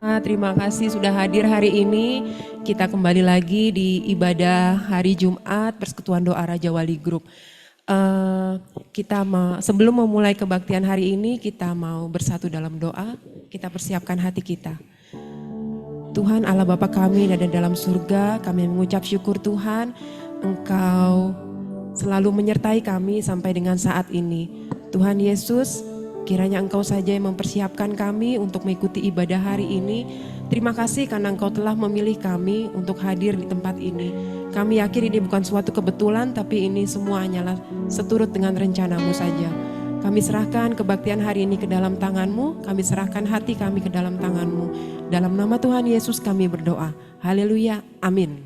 Terima kasih sudah hadir hari ini. Kita kembali lagi di ibadah hari Jumat Persekutuan Doa Raja Wali Group. Sebelum memulai kebaktian hari ini, kita mau bersatu dalam doa. Kita persiapkan hati kita. Tuhan Allah Bapa kami yang ada dalam surga, kami mengucap syukur Tuhan, Engkau selalu menyertai kami sampai dengan saat ini. Tuhan Yesus, kiranya Engkau saja yang mempersiapkan kami untuk mengikuti ibadah hari ini. Terima kasih karena Engkau telah memilih kami untuk hadir di tempat ini. Kami yakin ini bukan suatu kebetulan, tapi ini semua hanyalah seturut dengan rencana-Mu saja. Kami serahkan kebaktian hari ini ke dalam tangan-Mu, kami serahkan hati kami ke dalam tangan-Mu. Dalam nama Tuhan Yesus kami berdoa. Haleluya, amin.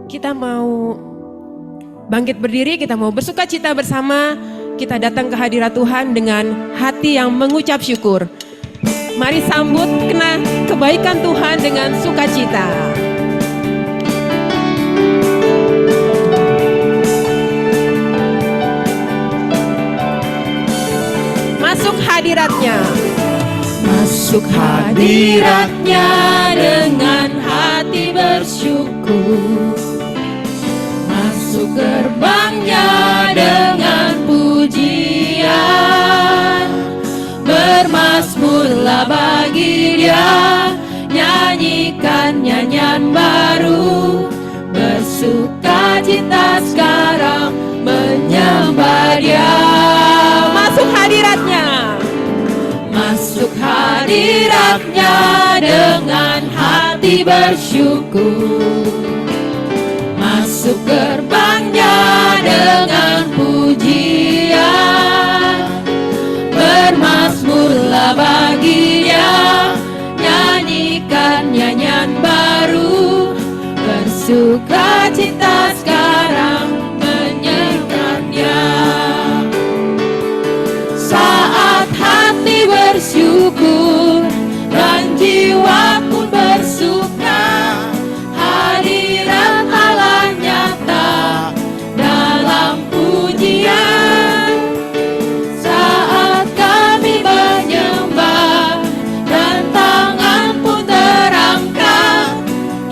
Kita mau bangkit berdiri, kita mau bersuka cita bersama. Kita datang ke hadirat Tuhan dengan hati yang mengucap syukur. Mari sambut kena kebaikan Tuhan dengan sukacita. Masuk hadiratnya. Masuk hadiratnya dengan hati bersyukur. Masuk gerbangnya dengan pujian. Bermazmurlah bagi Dia, nyanyikan nyanyian baru. Bersukacita sekarang menyembah Dia. Masuk hadiratnya. Masuk hadiratnya dengan hati bersyukur. Masuk gerbangnya dengan pujian. Bermazmurlah bagi Dia, nyanyikan nyanyian baru. Bersukacita sekarang menyembah Dia. Saat hati bersyukur dan jiwa pun bersuka, hadirat Allah nyata dalam pujian. Saat kami menyembah dan tangan pun terangkat,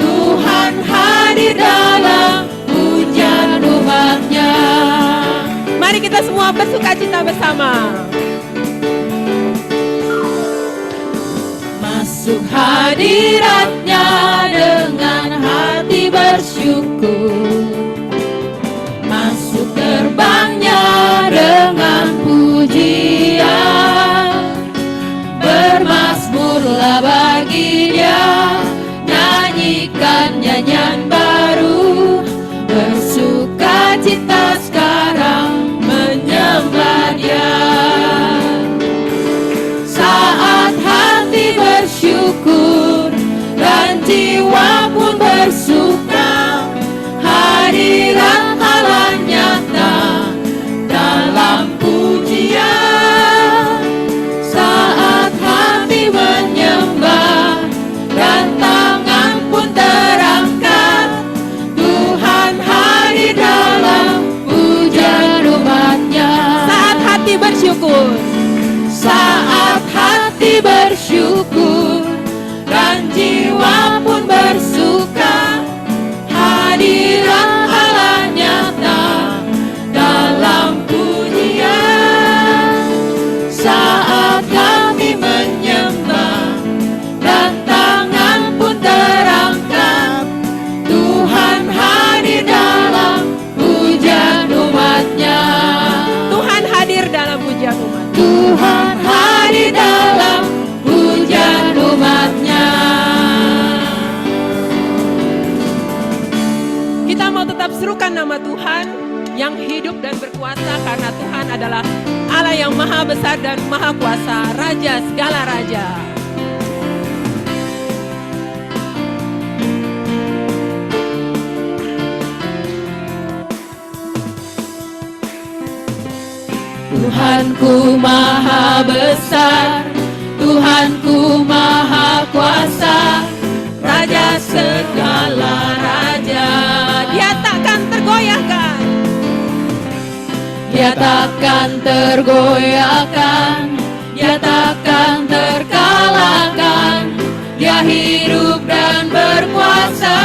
Tuhan hadir dalam pujian umat-Nya. Mari kita semua bersukacita bersama. Masuk hadiratnya dengan hati bersyukur. Masuk gerbangnya dengan pujian. Bermazmurlah bagi Dia, nyanyikan nyanyian baru. Bersukacita sekarang menyembah Dia. Saat hati bersyukur dan jiwa pun bersuka, hadirat Allah nyata dalam pujian. Saat hati menyembah dan tangan pun terangkat, Tuhan hadir dalam pujian umat-Nya. Saat hati bersyukur. Saat hati bersyukur dan jiwa pun bersuka, hadirat Allah nyata dalam pujian. Saat kami menyembah dan tangan pun terangkat, Tuhan hadir dalam pujian umat-Nya. Tuhan hadir dalam pujian umat. Tuhan hadir dalam pujian umat-Nya. Kita mau tetap serukan nama Tuhan yang hidup dan berkuasa, karena Tuhan adalah Allah yang maha besar dan maha kuasa, Raja segala raja. Tuhanku maha besar, Tuhanku maha kuasa, Raja segala raja. Dia takkan tergoyahkan. Dia takkan tergoyahkan, Dia takkan terkalahkan. Dia hidup dan berkuasa.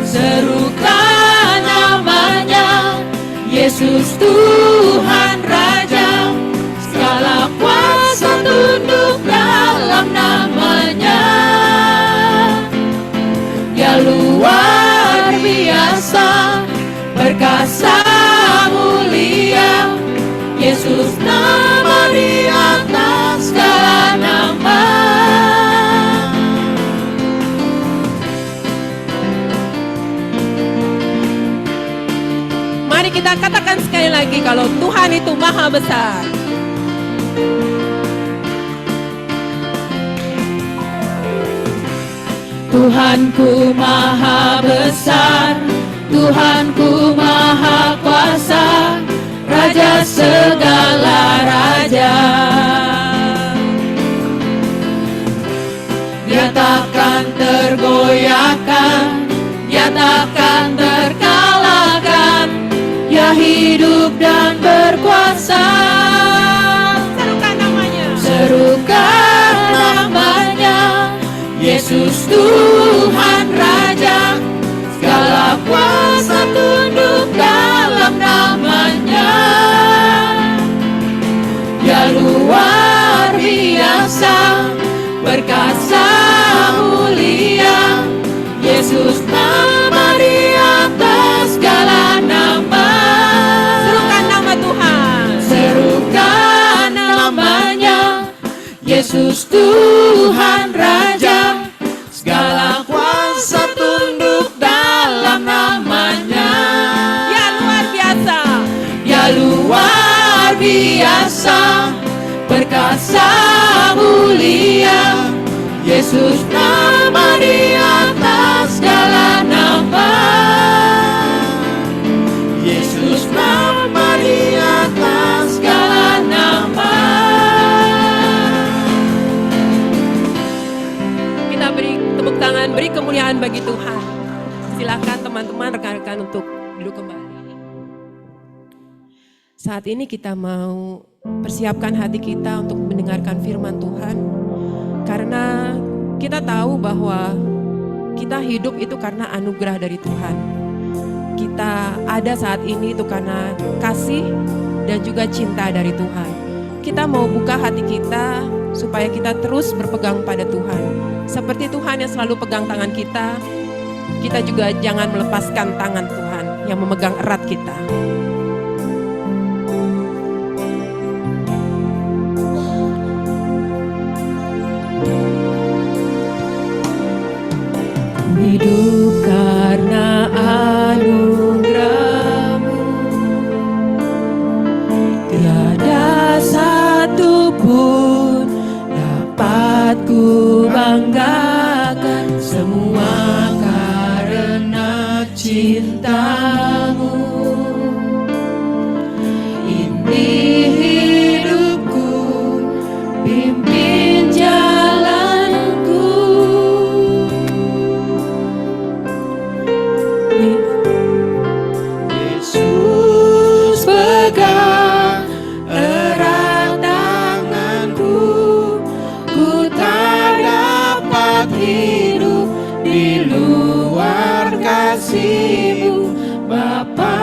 Serukan namanya, Yesus Tuhan Raja. Segala kuasa tunduk dalam namanya. Dia luar biasa, perkasa mulia. Yesus nama di atas segala nama. Mari kita katakan sekali lagi kalau Tuhan itu maha besar. Tuhanku maha besar, Tuhanku maha kuasa, Raja segala raja. Dia takkan tergoyahkan, Dia takkan terkalahkan. Dia hidup dan berkuasa. Serukan namanya. Serukan namanya, Yesus Tuhan Raja. Segala kuasa tunduk dalam namanya. Dia luar biasa, perkasa mulia. Yesus nama di atas segala nama. Serukan nama Tuhan. Serukan namanya, Yesus Tuhan Raja. Segala kuasa tunduk dalam namanya. Ya luar biasa. Ya luar biasa, perkasa mulia. Yesus nama di atas segala nama. Yesus nama di atas segala nama. Kita beri tepuk tangan, beri kemuliaan bagi Tuhan. Silakan teman-teman, rekan-rekan untuk duduk kembali. Saat ini kita mau persiapkan hati kita untuk mendengarkan firman Tuhan. Karena kita tahu bahwa kita hidup itu karena anugerah dari Tuhan. Kita ada saat ini itu karena kasih dan juga cinta dari Tuhan. Kita mau buka hati kita supaya kita terus berpegang pada Tuhan. Seperti Tuhan yang selalu pegang tangan kita juga jangan melepaskan tangan Tuhan yang memegang erat kita. Hidup karena anugerah-Mu, tiada satu pun dapat ku banggakan. Semua karena cinta-Mu. Ini hidupku, pimpin jalanku. Yesus pegang erat tanganku, ku tak dapat hidup di luar kasih-Mu. Bapa,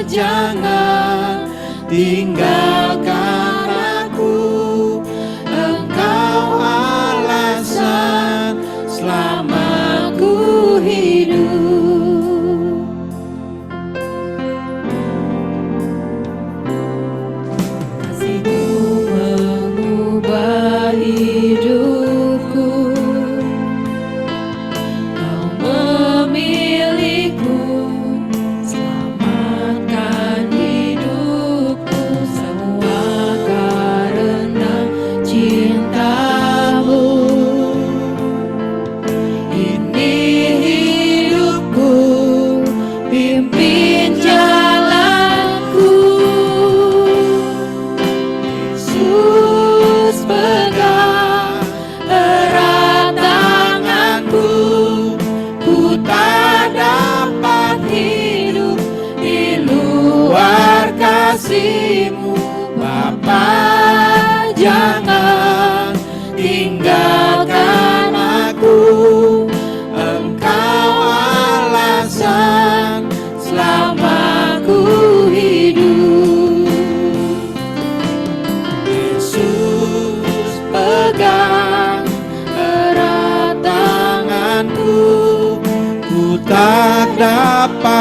jangan tinggalkan aku, Engkau alasan selama ku hidup. Kasih-Mu mengubah hidupku, Kau memilihku, selamatkan hidupku. Semua karena cinta-Mu. Ini hidupku, pimpin jalanku. Yesus pegang erat tanganku, ku tak dapat hidup di luar kasih-Mu. Bapa, jangan tinggalkan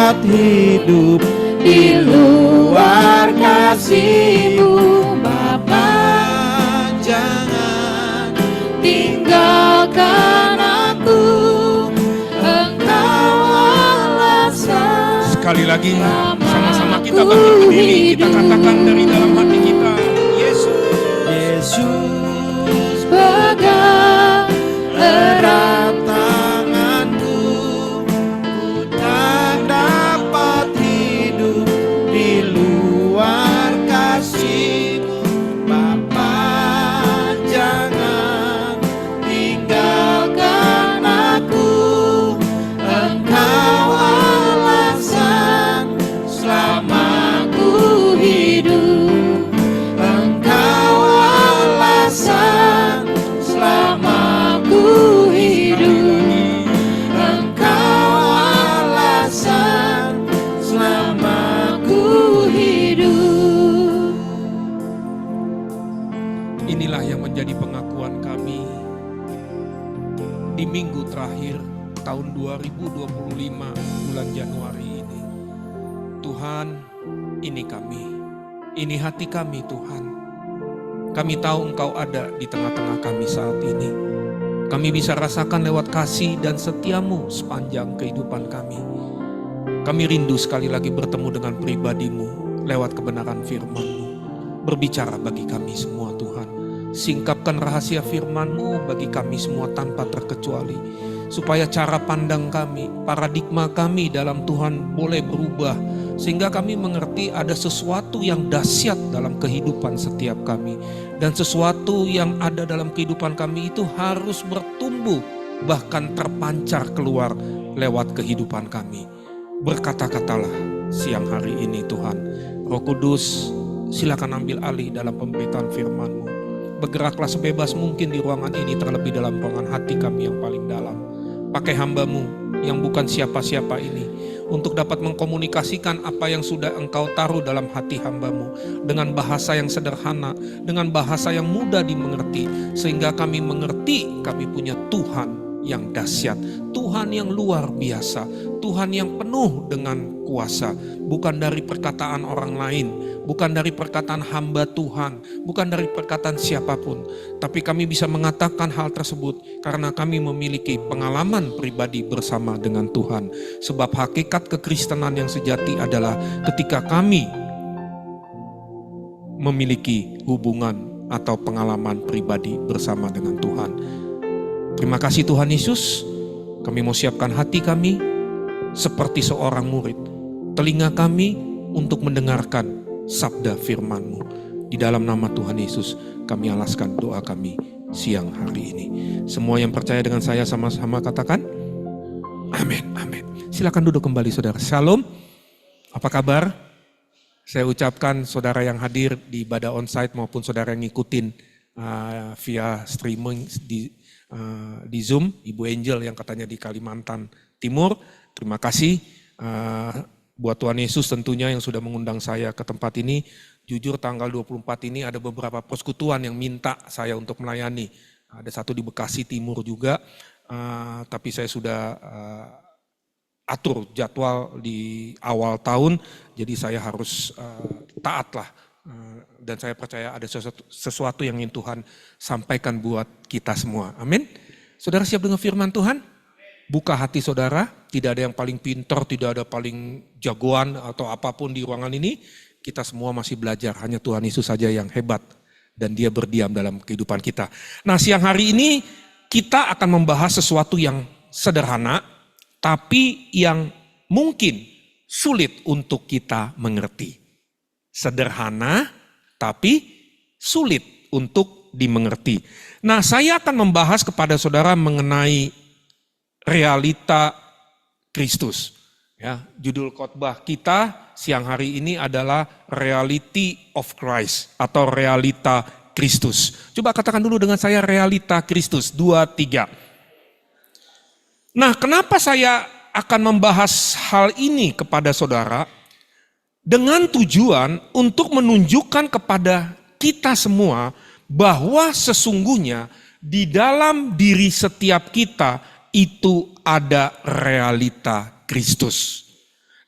dapat hidup di luar kasih-Mu Bapa. Jangan Tinggalkan aku, Engkau alasan. Sekali lagi sama-sama kita bangkit berdiri, kita katakan dari dalam hati kita, Yesus Pegang erat erat tanganku, ku tak dapat hidup di luar kasih-Mu Bapa. Jangan tinggalkan aku, Engkau alasan selama ku hidup. Engkau alasan selama ku hidup. Engkau alasan selama ku hidup. inilah yang menjadi pengakuan kami di minggu terakhir tahun 2025 bulan Januari ini. Tuhan, ini kami, ini hati kami Tuhan. Kami tahu Engkau ada di tengah-tengah kami saat ini. Kami bisa rasakan lewat kasih dan setia-Mu sepanjang kehidupan kami. Kami rindu sekali lagi bertemu dengan pribadi-Mu lewat kebenaran firman-Mu. Berbicara bagi kami semua Tuhan. Singkapkan rahasia firman-Mu bagi kami semua tanpa terkecuali. Supaya cara pandang kami, paradigma kami dalam Tuhan boleh berubah. Sehingga kami mengerti ada sesuatu yang dahsyat dalam kehidupan setiap kami. Dan sesuatu yang ada dalam kehidupan kami itu harus bertumbuh, bahkan terpancar keluar lewat kehidupan kami. Berkata-katalah siang hari ini Tuhan. Roh Kudus, silakan ambil alih dalam pemberitaan firman-Mu. Bergeraklah sebebas mungkin di ruangan ini, terlebih dalam ruangan hati kami yang paling dalam. Pakai hamba-Mu yang bukan siapa-siapa ini untuk dapat mengkomunikasikan apa yang sudah Engkau taruh dalam hati hamba-Mu dengan bahasa yang sederhana, dengan bahasa yang mudah dimengerti, sehingga kami mengerti kami punya Tuhan yang dahsyat, Tuhan yang luar biasa, Tuhan yang penuh dengan kuasa, bukan dari perkataan orang lain, bukan dari perkataan hamba Tuhan, bukan dari perkataan siapapun, tapi kami bisa mengatakan hal tersebut karena kami memiliki pengalaman pribadi bersama dengan Tuhan. Sebab hakikat kekristenan yang sejati adalah ketika kami memiliki hubungan atau pengalaman pribadi bersama dengan Tuhan. Terima kasih Tuhan Yesus, kami mau siapkan hati kami seperti seorang murid, telinga kami untuk mendengarkan sabda firman-Mu. Di dalam nama Tuhan Yesus kami alaskan doa kami siang hari ini. Semua yang percaya dengan saya sama-sama katakan amin, amin. Silakan duduk kembali saudara. Shalom, apa kabar? Saya ucapkan saudara yang hadir di ibadah onsite maupun saudara yang ngikutin via streaming di Zoom, Ibu Angel yang katanya di Kalimantan Timur. Terima kasih buat Tuhan Yesus tentunya yang sudah mengundang saya ke tempat ini. Jujur tanggal 24 ini ada beberapa persekutuan yang minta saya untuk melayani. Ada satu di Bekasi Timur juga, tapi saya sudah atur jadwal di awal tahun, jadi saya harus taat lah. Dan saya percaya ada sesuatu yang ingin Tuhan sampaikan buat kita semua. Amin. Saudara siap dengan firman Tuhan? Buka hati saudara, tidak ada yang paling pintar, tidak ada paling jagoan atau apapun di ruangan ini. Kita semua masih belajar, hanya Tuhan Yesus saja yang hebat dan Dia berdiam dalam kehidupan kita. Nah, siang hari ini kita akan membahas sesuatu yang sederhana, tapi yang mungkin sulit untuk kita mengerti. Sederhana, tapi sulit untuk dimengerti. Nah, saya akan membahas kepada saudara mengenai realita Kristus. Ya, judul khotbah kita siang hari ini adalah Reality of Christ atau realita Kristus. Coba katakan dulu dengan saya realita Kristus. 2, 3. Nah, kenapa saya akan membahas hal ini kepada saudara? Dengan tujuan untuk menunjukkan kepada kita semua bahwa sesungguhnya di dalam diri setiap kita itu ada realita Kristus.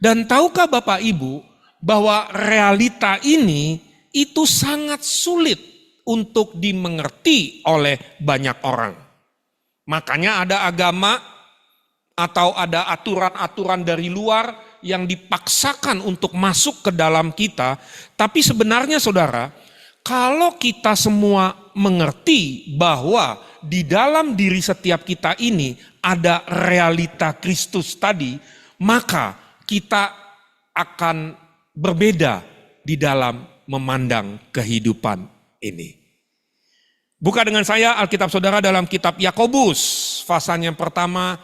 Dan tahukah Bapak Ibu bahwa realita ini itu sangat sulit untuk dimengerti oleh banyak orang. Makanya ada agama atau ada aturan-aturan dari luar yang dipaksakan untuk masuk ke dalam kita. Tapi sebenarnya saudara, kalau kita semua mengerti bahwa di dalam diri setiap kita ini ada realita Kristus tadi, maka kita akan berbeda di dalam memandang kehidupan ini. Buka dengan saya Alkitab saudara dalam kitab Yakobus, pasal yang pertama,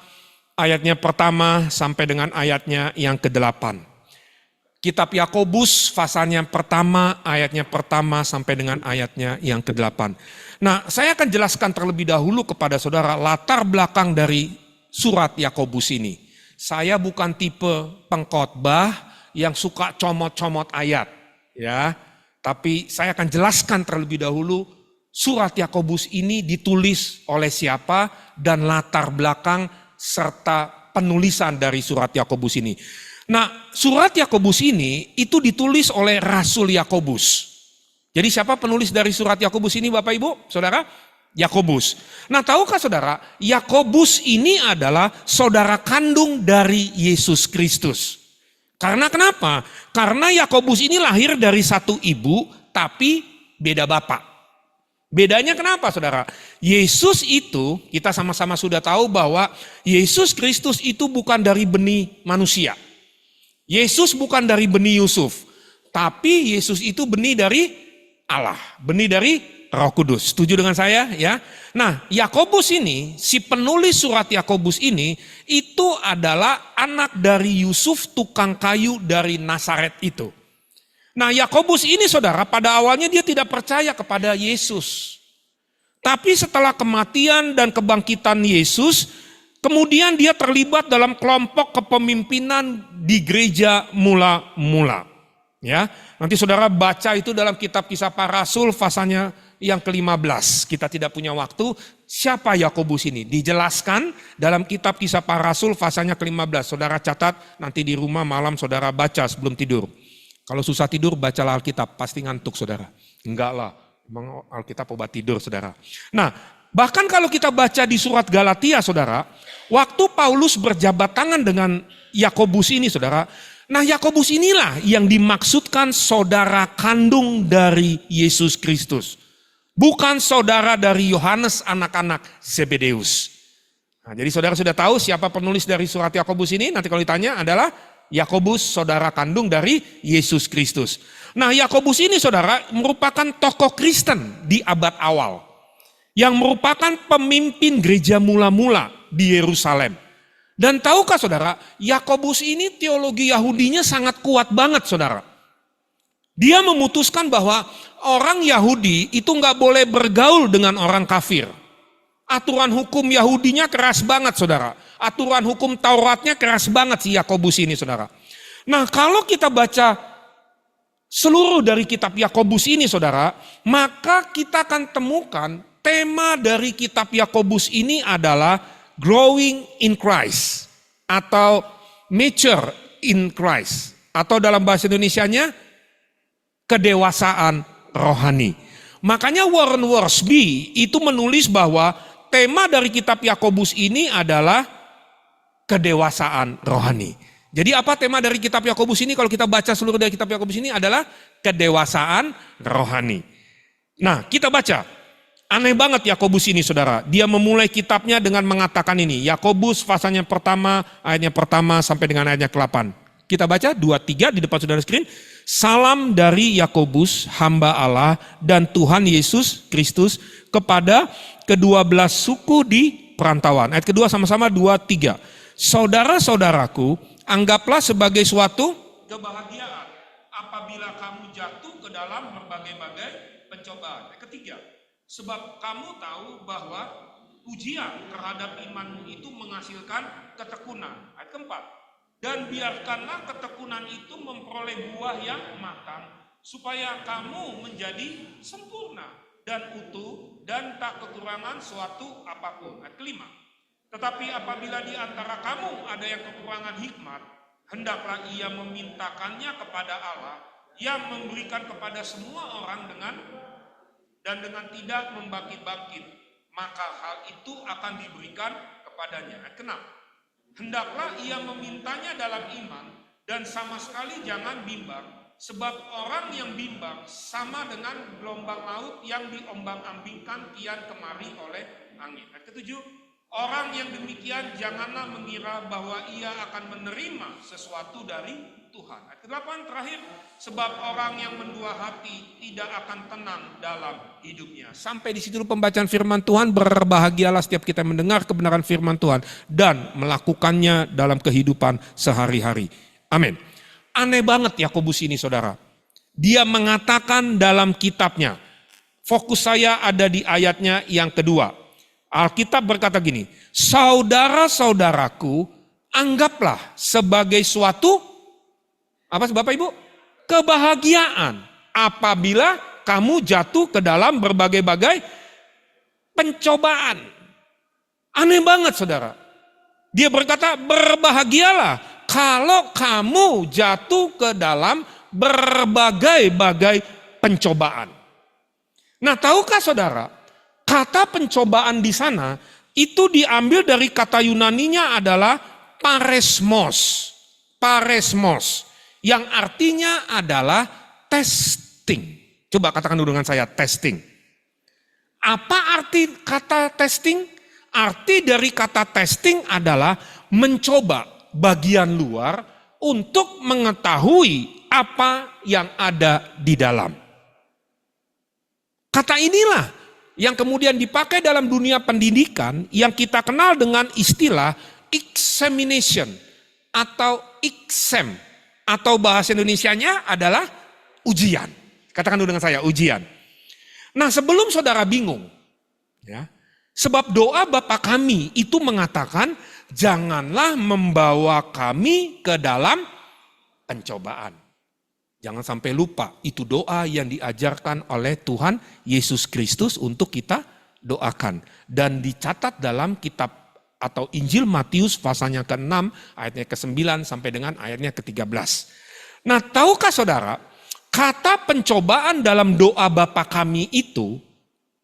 ayatnya pertama sampai dengan ayatnya yang ke-8. Kitab Yakobus, pasal yang pertama, ayatnya pertama sampai dengan ayatnya yang ke-8. Nah, saya akan jelaskan terlebih dahulu kepada saudara latar belakang dari surat Yakobus ini. Saya bukan tipe pengkhotbah yang suka comot-comot ayat, ya. Tapi saya akan jelaskan terlebih dahulu surat Yakobus ini ditulis oleh siapa dan latar belakang serta penulisan dari surat Yakobus ini. Nah, surat Yakobus ini itu ditulis oleh Rasul Yakobus. Jadi siapa penulis dari surat Yakobus ini Bapak Ibu, Saudara? Yakobus. Nah, tahukah saudara, Yakobus ini adalah saudara kandung dari Yesus Kristus. Karena kenapa? Karena Yakobus ini lahir dari satu ibu, tapi beda bapak. Bedanya kenapa saudara? Yesus itu, kita sama-sama sudah tahu bahwa Yesus Kristus itu bukan dari benih manusia. Yesus bukan dari benih Yusuf. Tapi Yesus itu benih dari Allah. Benih dari Roh Kudus. Setuju dengan saya ya? Nah, Yakobus ini, si penulis surat Yakobus ini, itu adalah anak dari Yusuf tukang kayu dari Nazaret itu. Nah, Yakobus ini saudara, pada awalnya dia tidak percaya kepada Yesus. Tapi setelah kematian dan kebangkitan Yesus, kemudian dia terlibat dalam kelompok kepemimpinan di gereja mula-mula. Ya, nanti saudara baca itu dalam kitab Kisah Para Rasul pasalnya yang ke-15. Kita tidak punya waktu. Siapa Yakobus ini? Dijelaskan dalam kitab Kisah Para Rasul pasalnya ke-15. Saudara catat, nanti di rumah malam saudara baca sebelum tidur. Kalau susah tidur, bacalah Alkitab, pasti ngantuk saudara. Enggak lah, memang Alkitab obat tidur saudara. Nah, bahkan kalau kita baca di surat Galatia saudara, waktu Paulus berjabat tangan dengan Yakobus ini saudara, nah Yakobus inilah yang dimaksudkan saudara kandung dari Yesus Kristus. Bukan saudara dari Yohanes anak-anak Zebedeus. Nah, jadi saudara sudah tahu siapa penulis dari surat Yakobus ini? Nanti kalau ditanya adalah Yakobus saudara kandung dari Yesus Kristus. Nah Yakobus ini saudara merupakan tokoh Kristen di abad awal. Yang merupakan pemimpin gereja mula-mula di Yerusalem. Dan tahukah saudara, Yakobus ini teologi Yahudinya sangat kuat banget saudara. Dia memutuskan bahwa orang Yahudi itu nggak boleh bergaul dengan orang kafir. Aturan hukum Yahudinya keras banget saudara. Aturan hukum Tauratnya keras banget si Yakobus ini saudara. Nah kalau kita baca seluruh dari kitab Yakobus ini saudara, maka kita akan temukan tema dari kitab Yakobus ini adalah growing in Christ atau mature in Christ atau dalam bahasa Indonesianya kedewasaan rohani. Makanya Warren Wiersbe itu menulis bahwa tema dari kitab Yakobus ini adalah kedewasaan rohani. Jadi apa tema dari kitab Yakobus ini? Kalau kita baca seluruh dari kitab Yakobus ini adalah kedewasaan rohani. Nah, kita baca. Aneh banget Yakobus ini saudara. Dia memulai kitabnya dengan mengatakan ini. Yakobus pasalnya pertama, ayatnya pertama sampai dengan ayatnya ke-8. Kita baca 2-3 di depan saudara screen. Salam dari Yakobus, hamba Allah dan Tuhan Yesus Kristus kepada ke-12 suku di perantauan. Ayat kedua sama-sama 2-3. Saudara-saudaraku, anggaplah sebagai suatu kebahagiaan apabila kamu jatuh ke dalam berbagai-bagai pencobaan. Ayat ketiga. Sebab kamu tahu bahwa ujian terhadap imanmu itu menghasilkan ketekunan. Ayat keempat. Dan biarkanlah ketekunan itu memperoleh buah yang matang, supaya kamu menjadi sempurna dan utuh dan tak kekurangan suatu apapun. Ayat kelima. Tetapi apabila di antara kamu ada yang kekurangan hikmat, hendaklah ia memintakannya kepada Allah yang memberikan kepada semua orang dengan tidak membangkit-bangkit, maka hal itu akan diberikan kepadanya. Ayat 6. Hendaklah ia memintanya dalam iman dan sama sekali jangan bimbang, sebab orang yang bimbang sama dengan gelombang laut yang diombang-ambingkan kian kemari oleh angin. Ayat 7. Orang yang demikian janganlah mengira bahwa ia akan menerima sesuatu dari Tuhan. Ayat 8 terakhir, sebab orang yang mendua hati tidak akan tenang dalam hidupnya. Sampai di situ pembacaan firman Tuhan. Berbahagialah setiap kita mendengar kebenaran firman Tuhan dan melakukannya dalam kehidupan sehari-hari. Amin. Aneh banget Yakobus ini saudara. Dia mengatakan dalam kitabnya, fokus saya ada di ayatnya yang kedua. Alkitab berkata gini, saudara-saudaraku, anggaplah sebagai suatu, apa Bapak Ibu? Kebahagiaan apabila kamu jatuh ke dalam berbagai-bagai pencobaan. Aneh banget saudara. Dia berkata, berbahagialah kalau kamu jatuh ke dalam berbagai-bagai pencobaan. Nah, tahukah saudara, kata pencobaan di sana itu diambil dari kata Yunaninya adalah paresmos. Paresmos yang artinya adalah testing. Coba katakan dulu dengan saya, testing. Apa arti kata testing? Arti dari kata testing adalah mencoba bagian luar untuk mengetahui apa yang ada di dalam. Kata inilah yang kemudian dipakai dalam dunia pendidikan yang kita kenal dengan istilah examination atau exam, atau bahasa Indonesianya adalah ujian. Katakan dulu dengan saya, ujian. Nah, sebelum saudara bingung, ya, sebab doa Bapa kami itu mengatakan janganlah membawa kami ke dalam pencobaan. Jangan sampai lupa, itu doa yang diajarkan oleh Tuhan Yesus Kristus untuk kita doakan. Dan dicatat dalam kitab atau Injil Matius pasalnya ke-6, ayatnya ke-9 sampai dengan ayatnya ke-13. Nah, tahukah saudara, kata pencobaan dalam doa Bapa kami itu,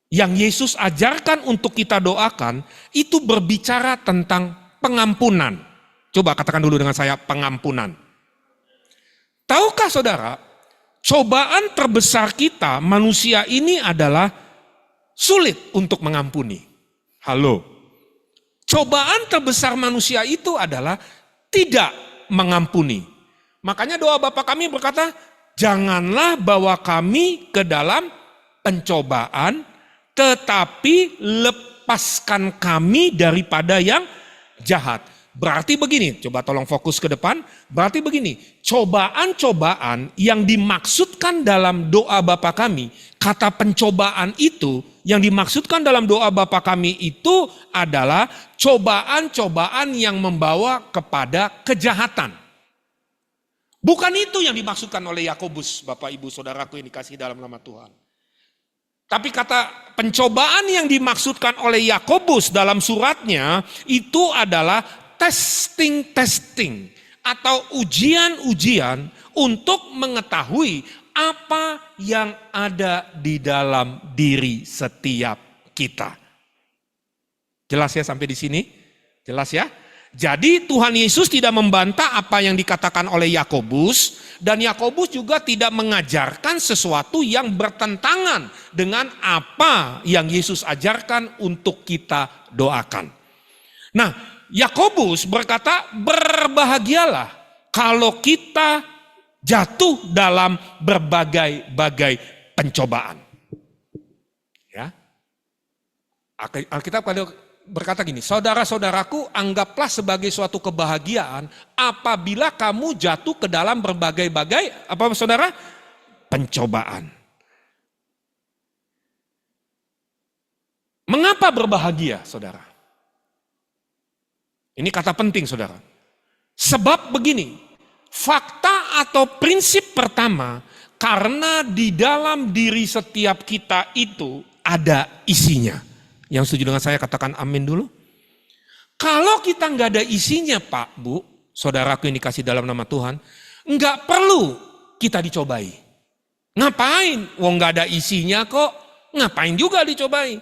yang Yesus ajarkan untuk kita doakan, itu berbicara tentang pengampunan. Coba katakan dulu dengan saya, pengampunan. Tahukah saudara, cobaan terbesar kita manusia ini adalah sulit untuk mengampuni. Halo. Cobaan terbesar manusia itu adalah tidak mengampuni. Makanya doa Bapa kami berkata, janganlah bawa kami ke dalam pencobaan, tetapi lepaskan kami daripada yang jahat. Berarti begini, coba tolong fokus ke depan. Berarti begini, cobaan-cobaan yang dimaksudkan dalam doa Bapa kami, kata pencobaan itu yang dimaksudkan dalam doa Bapa kami itu adalah cobaan-cobaan yang membawa kepada kejahatan. Bukan itu yang dimaksudkan oleh Yakobus, Bapak Ibu Saudaraku yang dikasihi dalam nama Tuhan. Tapi kata pencobaan yang dimaksudkan oleh Yakobus dalam suratnya itu adalah testing atau ujian-ujian untuk mengetahui apa yang ada di dalam diri setiap kita. Jelas ya sampai di sini? Jelas ya? Jadi Tuhan Yesus tidak membantah apa yang dikatakan oleh Yakobus, dan Yakobus juga tidak mengajarkan sesuatu yang bertentangan dengan apa yang Yesus ajarkan untuk kita doakan. Nah, Yakobus berkata, berbahagialah kalau kita jatuh dalam berbagai-bagai pencobaan. Ya. Alkitab berkata gini, saudara-saudaraku, anggaplah sebagai suatu kebahagiaan apabila kamu jatuh ke dalam berbagai-bagai, apa saudara? Pencobaan. Mengapa berbahagia, saudara? Ini kata penting, saudara. Sebab begini, fakta atau prinsip pertama, karena di dalam diri setiap kita itu ada isinya. Yang setuju dengan saya katakan amin dulu. Kalau kita nggak ada isinya Pak, Bu, saudaraku yang dikasih dalam nama Tuhan, enggak perlu kita dicobai. Ngapain? Wong nggak ada isinya kok. Ngapain juga dicobai?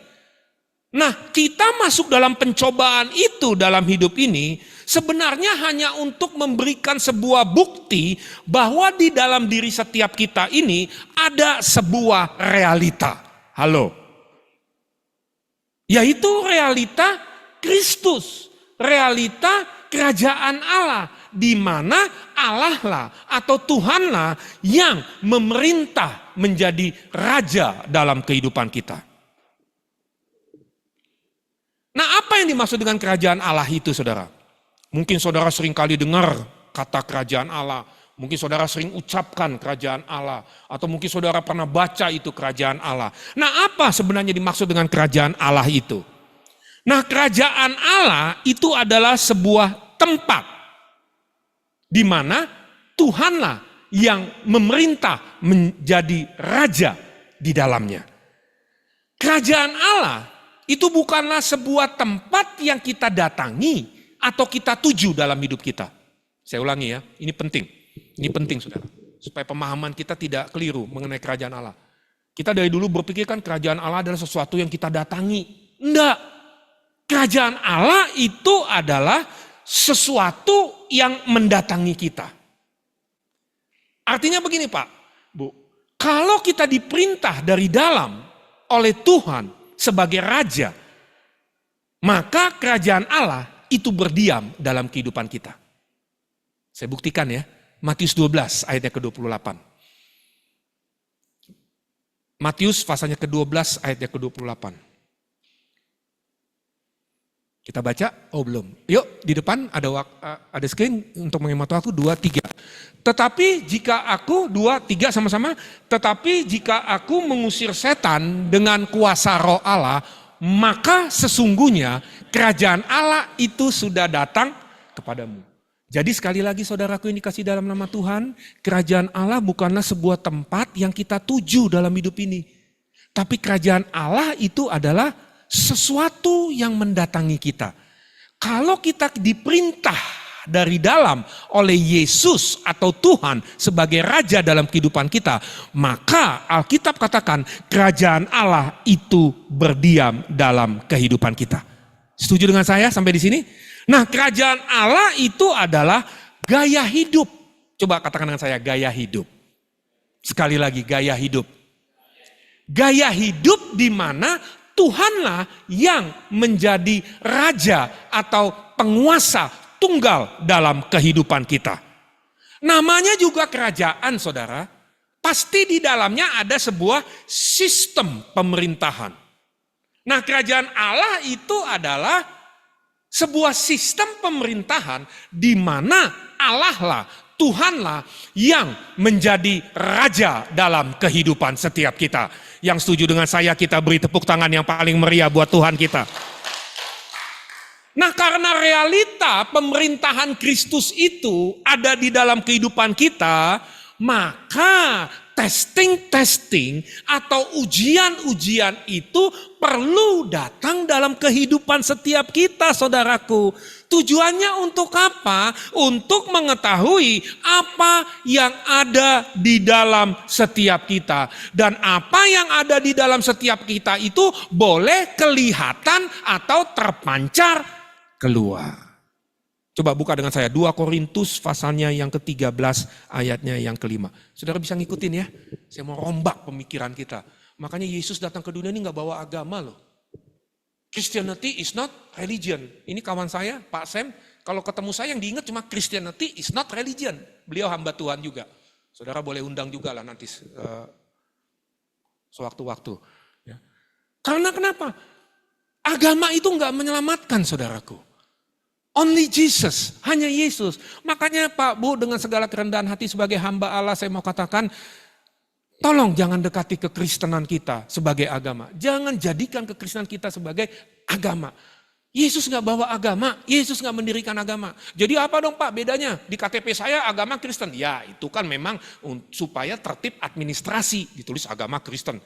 Nah, kita masuk dalam pencobaan itu dalam hidup ini sebenarnya hanya untuk memberikan sebuah bukti bahwa di dalam diri setiap kita ini ada sebuah realita. Halo. Yaitu realita Kristus, realita kerajaan Allah, di mana Allah lah atau Tuhan lah yang memerintah menjadi raja dalam kehidupan kita. Nah, apa yang dimaksud dengan kerajaan Allah itu, saudara? Mungkin saudara sering kali dengar kata kerajaan Allah. Mungkin saudara sering ucapkan kerajaan Allah. Atau mungkin saudara pernah baca itu kerajaan Allah. Nah, apa sebenarnya dimaksud dengan kerajaan Allah itu? Nah, kerajaan Allah itu adalah sebuah tempat di mana Tuhanlah yang memerintah menjadi raja di dalamnya. Kerajaan Allah itu bukanlah sebuah tempat yang kita datangi atau kita tuju dalam hidup kita. Saya ulangi ya, ini penting. Ini penting, saudara. Supaya pemahaman kita tidak keliru mengenai kerajaan Allah. Kita dari dulu berpikir kan kerajaan Allah adalah sesuatu yang kita datangi. Enggak. Kerajaan Allah itu adalah sesuatu yang mendatangi kita. Artinya begini Pak, Bu. Kalau kita diperintah dari dalam oleh Tuhan sebagai raja, maka kerajaan Allah itu berdiam dalam kehidupan kita. Saya buktikan ya, Matius 12 ayatnya ke-28. Matius pasalnya ke-12 ayatnya ke-28. Kita baca? Oh belum. Yuk di depan ada screen untuk menghemat waktu 2, 3. Tetapi jika aku 2, 3 sama-sama. Tetapi jika aku mengusir setan dengan kuasa roh Allah, maka sesungguhnya kerajaan Allah itu sudah datang kepadamu. Jadi sekali lagi saudaraku yang dikasih dalam nama Tuhan, kerajaan Allah bukanlah sebuah tempat yang kita tuju dalam hidup ini. Tapi kerajaan Allah itu adalah sesuatu yang mendatangi kita. Kalau kita diperintah dari dalam oleh Yesus atau Tuhan sebagai raja dalam kehidupan kita, maka Alkitab katakan kerajaan Allah itu berdiam dalam kehidupan kita. Setuju dengan saya sampai di sini? Nah, kerajaan Allah itu adalah gaya hidup. Coba katakan dengan saya, gaya hidup. Sekali lagi, gaya hidup. Gaya hidup di mana Tuhanlah yang menjadi raja atau penguasa tunggal dalam kehidupan kita. Namanya juga kerajaan, saudara. Pasti di dalamnya ada sebuah sistem pemerintahan. Nah, kerajaan Allah itu adalah sebuah sistem pemerintahan di mana Allah lah, Tuhanlah yang menjadi raja dalam kehidupan setiap kita. Yang setuju dengan saya, kita beri tepuk tangan yang paling meriah buat Tuhan kita. Nah, karena realita pemerintahan Kristus itu ada di dalam kehidupan kita, maka testing atau ujian-ujian itu perlu datang dalam kehidupan setiap kita, saudaraku. Tujuannya untuk apa? Untuk mengetahui apa yang ada di dalam setiap kita. Dan apa yang ada di dalam setiap kita itu boleh kelihatan atau terpancar keluar. Coba buka dengan saya 2 Korintus pasalnya yang ke-13 ayatnya yang ke-5. Saudara bisa ngikutin ya. Saya mau rombak pemikiran kita. Makanya Yesus datang ke dunia ini gak bawa agama loh. Christianity is not religion. Ini kawan saya, Pak Sam. Kalau ketemu saya yang diingat cuma Christianity is not religion. Beliau hamba Tuhan juga. Saudara boleh undang juga lah nanti sewaktu-waktu. Ya. Karena kenapa? Agama itu gak menyelamatkan, saudaraku. Only Jesus, hanya Yesus. Makanya Pak Bu, dengan segala kerendahan hati sebagai hamba Allah, saya mau katakan, tolong jangan dekati kekristenan kita sebagai agama. Jangan jadikan kekristenan kita sebagai agama. Yesus gak bawa agama, Yesus gak mendirikan agama. Jadi apa dong Pak bedanya? Di KTP saya agama Kristen. Ya itu kan memang supaya tertib administrasi, ditulis agama Kristen.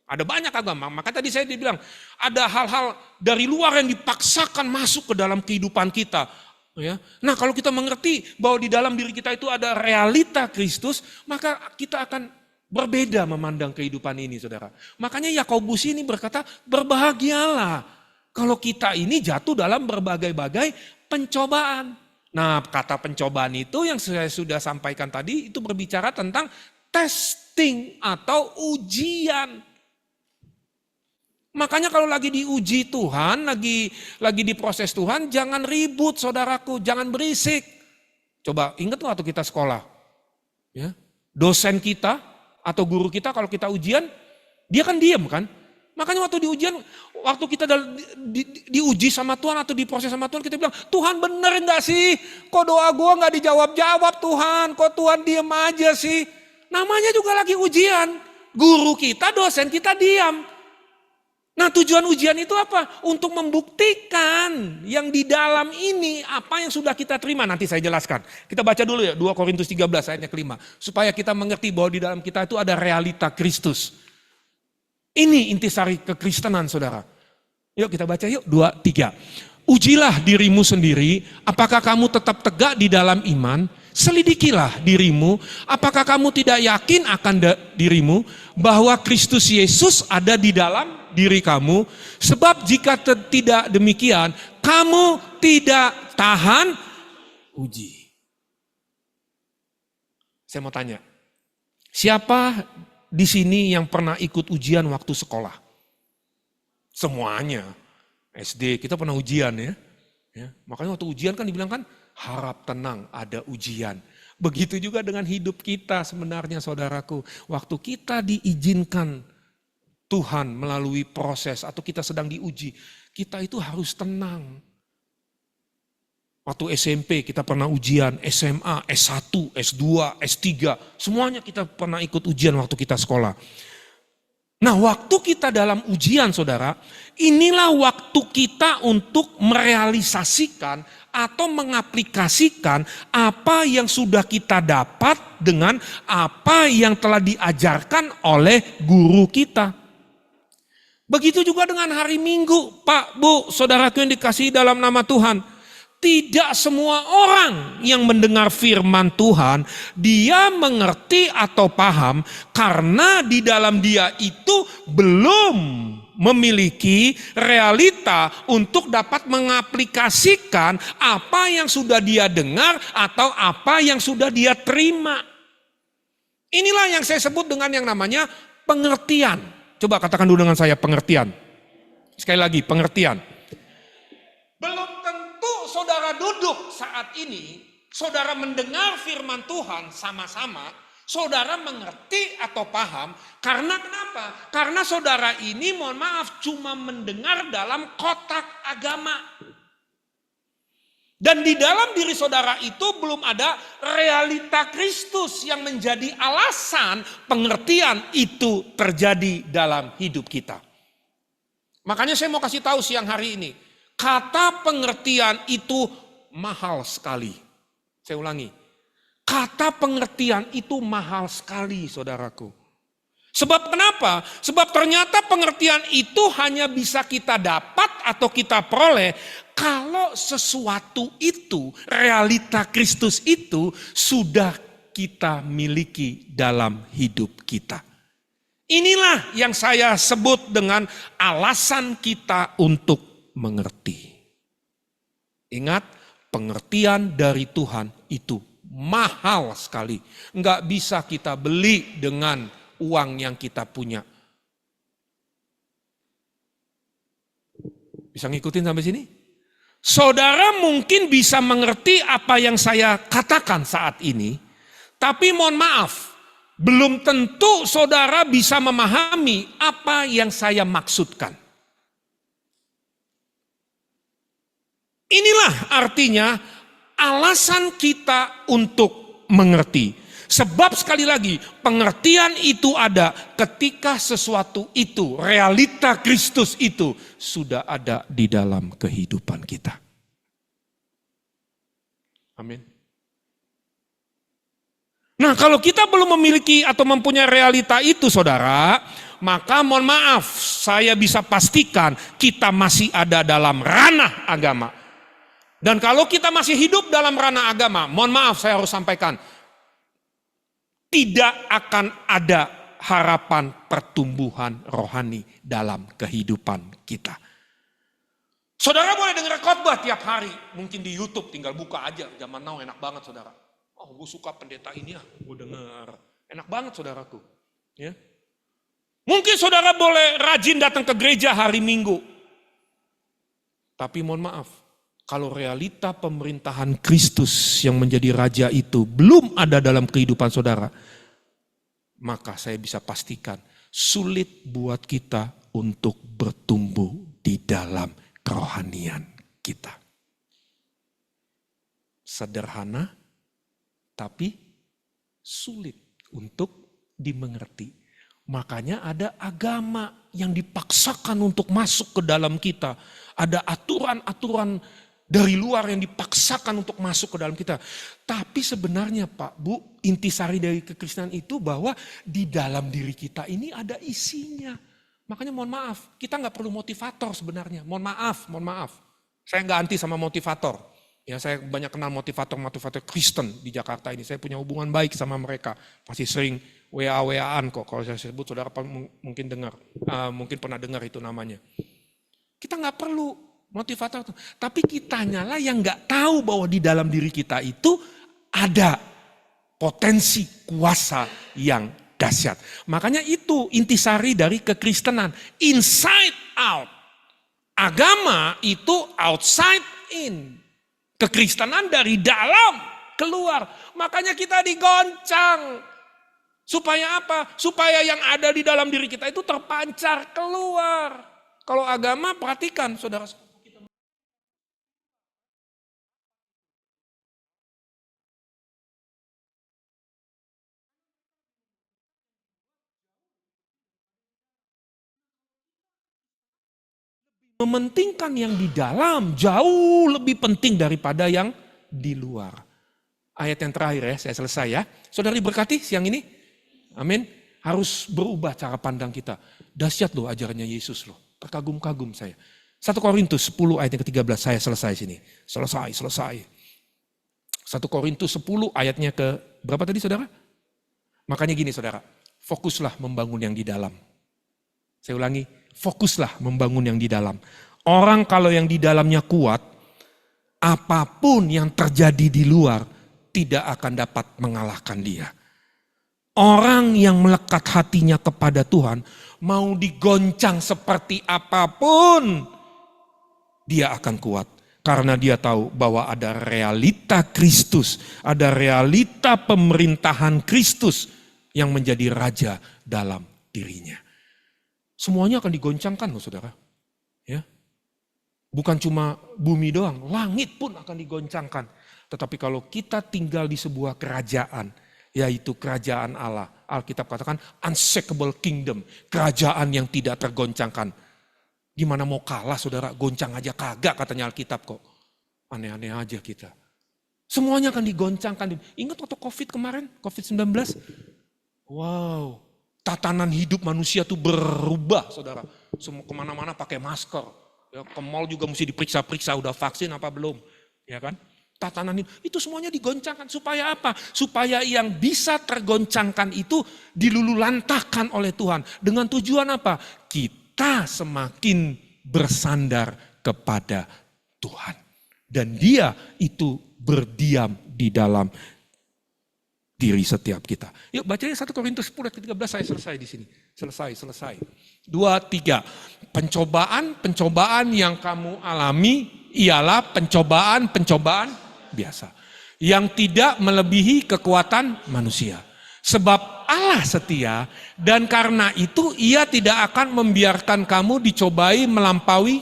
Ada banyak agama, maka tadi saya dibilang ada hal-hal dari luar yang dipaksakan masuk ke dalam kehidupan kita. Ya. Nah, kalau kita mengerti bahwa di dalam diri kita itu ada realita Kristus, maka kita akan berbeda memandang kehidupan ini, saudara. Makanya Yakobus ini berkata, berbahagialah kalau kita ini jatuh dalam berbagai-bagai pencobaan. Nah, kata pencobaan itu yang saya sudah sampaikan tadi, itu berbicara tentang testing atau ujian. Makanya kalau lagi diuji Tuhan, lagi diproses Tuhan, jangan ribut saudaraku, jangan berisik. Coba ingat waktu kita sekolah, ya, dosen kita atau guru kita kalau kita ujian, dia kan diam kan. Makanya waktu di ujian, waktu kita diuji sama Tuhan atau diproses sama Tuhan, kita bilang, Tuhan bener gak sih? Kok doa gue gak dijawab-jawab Tuhan? Kok Tuhan diem aja sih? Namanya juga lagi ujian. Guru kita, dosen kita diam. Nah, tujuan ujian itu apa? Untuk membuktikan yang di dalam ini apa yang sudah kita terima. Nanti saya jelaskan. Kita baca dulu ya 2 Korintus 13 ayatnya ke-5. Supaya kita mengerti bahwa di dalam kita itu ada realita Kristus. Ini intisari kekristenan, saudara. Yuk kita baca yuk 2, 3. Ujilah dirimu sendiri, apakah kamu tetap tegak di dalam iman? Selidikilah dirimu, apakah kamu tidak yakin akan dirimu bahwa Kristus Yesus ada di dalam diri kamu? Sebab jika tidak demikian, kamu tidak tahan uji. Saya mau tanya, siapa di sini yang pernah ikut ujian waktu sekolah? Semuanya. SD kita pernah ujian ya. Makanya waktu ujian kan dibilang kan, harap tenang, ada ujian. Begitu juga dengan hidup kita sebenarnya saudaraku. Waktu kita diizinkan Tuhan melalui proses atau kita sedang diuji, kita itu harus tenang. Waktu SMP kita pernah ujian, SMA, S1, S2, S3, semuanya kita pernah ikut ujian waktu kita sekolah. Nah, waktu kita dalam ujian saudara, inilah waktu kita untuk merealisasikan atau mengaplikasikan apa yang sudah kita dapat dengan apa yang telah diajarkan oleh guru kita. Begitu juga dengan hari Minggu, Pak, Bu, saudaraku yang dikasihi dalam nama Tuhan. Tidak semua orang yang mendengar firman Tuhan, dia mengerti atau paham karena di dalam dia itu belum memiliki realita untuk dapat mengaplikasikan apa yang sudah dia dengar atau apa yang sudah dia terima. Inilah yang saya sebut dengan yang namanya pengertian. Coba katakan dulu dengan saya, pengertian. Sekali lagi, pengertian. Belum tentu saudara duduk saat ini, saudara mendengar firman Tuhan sama-sama, saudara mengerti atau paham. Karena kenapa? Karena saudara ini mohon maaf cuma mendengar dalam kotak agama. Dan di dalam diri saudara itu belum ada realita Kristus yang menjadi alasan pengertian itu terjadi dalam hidup kita. Makanya saya mau kasih tahu siang hari ini, kata pengertian itu mahal sekali. Saya ulangi, kata pengertian itu mahal sekali saudaraku. Sebab kenapa? Sebab ternyata pengertian itu hanya bisa kita dapat atau kita peroleh kalau sesuatu itu, realita Kristus itu sudah kita miliki dalam hidup kita. Inilah yang saya sebut dengan alasan kita untuk mengerti. Ingat, pengertian dari Tuhan itu mahal sekali. Enggak bisa kita beli dengan uang yang kita punya. Bisa ngikutin sampai sini? Saudara mungkin bisa mengerti apa yang saya katakan saat ini, tapi mohon maaf, belum tentu saudara bisa memahami apa yang saya maksudkan. Inilah artinya alasan kita untuk mengerti. Sebab sekali lagi pengertian itu ada ketika sesuatu itu, realita Kristus itu sudah ada di dalam kehidupan kita. Amin. Nah, kalau kita belum memiliki atau mempunyai realita itu saudara, maka mohon maaf saya bisa pastikan kita masih ada dalam ranah agama. Dan kalau kita masih hidup dalam ranah agama, mohon maaf saya harus sampaikan, tidak akan ada harapan pertumbuhan rohani dalam kehidupan kita. Saudara boleh dengar khotbah tiap hari, mungkin di YouTube tinggal buka aja, zaman now enak banget saudara. Oh gue suka pendeta ini ya, gue dengar. Enak banget saudaraku. Ya. Mungkin saudara boleh rajin datang ke gereja hari Minggu. Tapi mohon maaf, kalau realita pemerintahan Kristus yang menjadi raja itu belum ada dalam kehidupan saudara, maka saya bisa pastikan sulit buat kita untuk bertumbuh di dalam kerohanian kita. Sederhana, tapi sulit untuk dimengerti. Makanya ada agama yang dipaksakan untuk masuk ke dalam kita. Ada aturan-aturan dari luar yang dipaksakan untuk masuk ke dalam kita. Tapi sebenarnya Pak, Bu, intisari dari kekristenan itu bahwa di dalam diri kita ini ada isinya. Makanya mohon maaf, kita nggak perlu motivator sebenarnya. Mohon maaf. Saya nggak anti sama motivator. Ya, saya banyak kenal motivator Kristen di Jakarta ini. Saya punya hubungan baik sama mereka. Masih sering WA-WA-an kok. Kalau saya sebut, saudara mungkin dengar. Mungkin pernah dengar itu namanya. Kita nggak perlu motivator. Tapi kitanya lah yang nggak tahu bahwa di dalam diri kita itu ada potensi kuasa yang dahsyat. Makanya itu intisari dari kekristenan. Inside out. Agama itu outside in. Kekristenan dari dalam keluar. Makanya kita digoncang. Supaya apa? Supaya yang ada di dalam diri kita itu terpancar keluar. Kalau agama perhatikan saudara. Mementingkan yang di dalam jauh lebih penting daripada yang di luar. Ayat yang terakhir ya, saya selesai ya. Saudara diberkati siang ini. Amin. Harus berubah cara pandang kita. Dahsyat loh ajarannya Yesus loh. Terkagum-kagum saya. 1 Korintus 10 ayat yang ke-13 saya selesai sini. Selesai. 1 Korintus 10 ayatnya ke berapa tadi saudara? Makanya gini saudara. Fokuslah membangun yang di dalam. Saya ulangi, fokuslah membangun yang di dalam. Orang kalau yang di dalamnya kuat, apapun yang terjadi di luar tidak akan dapat mengalahkan dia. Orang yang melekat hatinya kepada Tuhan, mau digoncang seperti apapun, dia akan kuat. Karena dia tahu bahwa ada realita Kristus, ada realita pemerintahan Kristus yang menjadi raja dalam dirinya. Semuanya akan digoncangkan loh saudara. Ya. Bukan cuma bumi doang, langit pun akan digoncangkan. Tetapi kalau kita tinggal di sebuah kerajaan, yaitu kerajaan Allah. Alkitab katakan unshakable kingdom, kerajaan yang tidak tergoncangkan. Gimana mau kalah saudara, goncang aja kagak katanya Alkitab kok. Aneh-aneh aja kita. Semuanya akan digoncangkan. Ingat waktu COVID kemarin, COVID-19? Wow. Tatanan hidup manusia tuh berubah saudara. Semua kemana-mana pakai masker. Ya, ke mall juga mesti diperiksa-periksa udah vaksin apa belum. Ya kan? Tatanan itu semuanya digoncangkan. Supaya apa? Supaya yang bisa tergoncangkan itu dilululantahkan oleh Tuhan. Dengan tujuan apa? Kita semakin bersandar kepada Tuhan. Dan dia itu berdiam di dalam diri setiap kita. Yuk baca 1 Korintus 10 ayat 13 saya selesai di sini. Selesai. 2, 3. Pencobaan yang kamu alami ialah pencobaan biasa. Yang tidak melebihi kekuatan manusia. Sebab Allah setia dan karena itu ia tidak akan membiarkan kamu dicobai melampaui.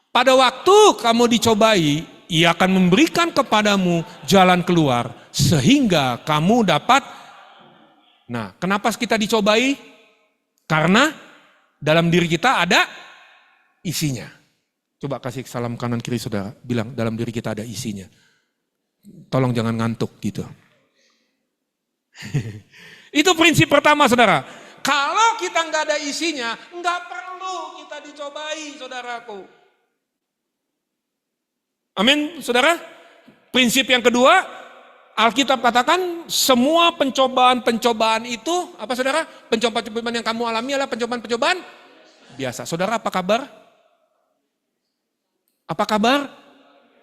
Pada waktu kamu dicobai, ia akan memberikan kepadamu jalan keluar sehingga kamu dapat. Nah, kenapa kita dicobai? Karena dalam diri kita ada isinya. Coba kasih salam kanan kiri saudara, bilang dalam diri kita ada isinya. Tolong jangan ngantuk gitu. Itu prinsip pertama saudara. Kalau kita nggak ada isinya, nggak perlu kita dicobai saudaraku. Amin, saudara. Prinsip yang kedua, Alkitab katakan semua pencobaan-pencobaan itu, apa saudara? Pencobaan-pencobaan yang kamu alami adalah pencobaan-pencobaan biasa. Saudara apa kabar? Apa kabar?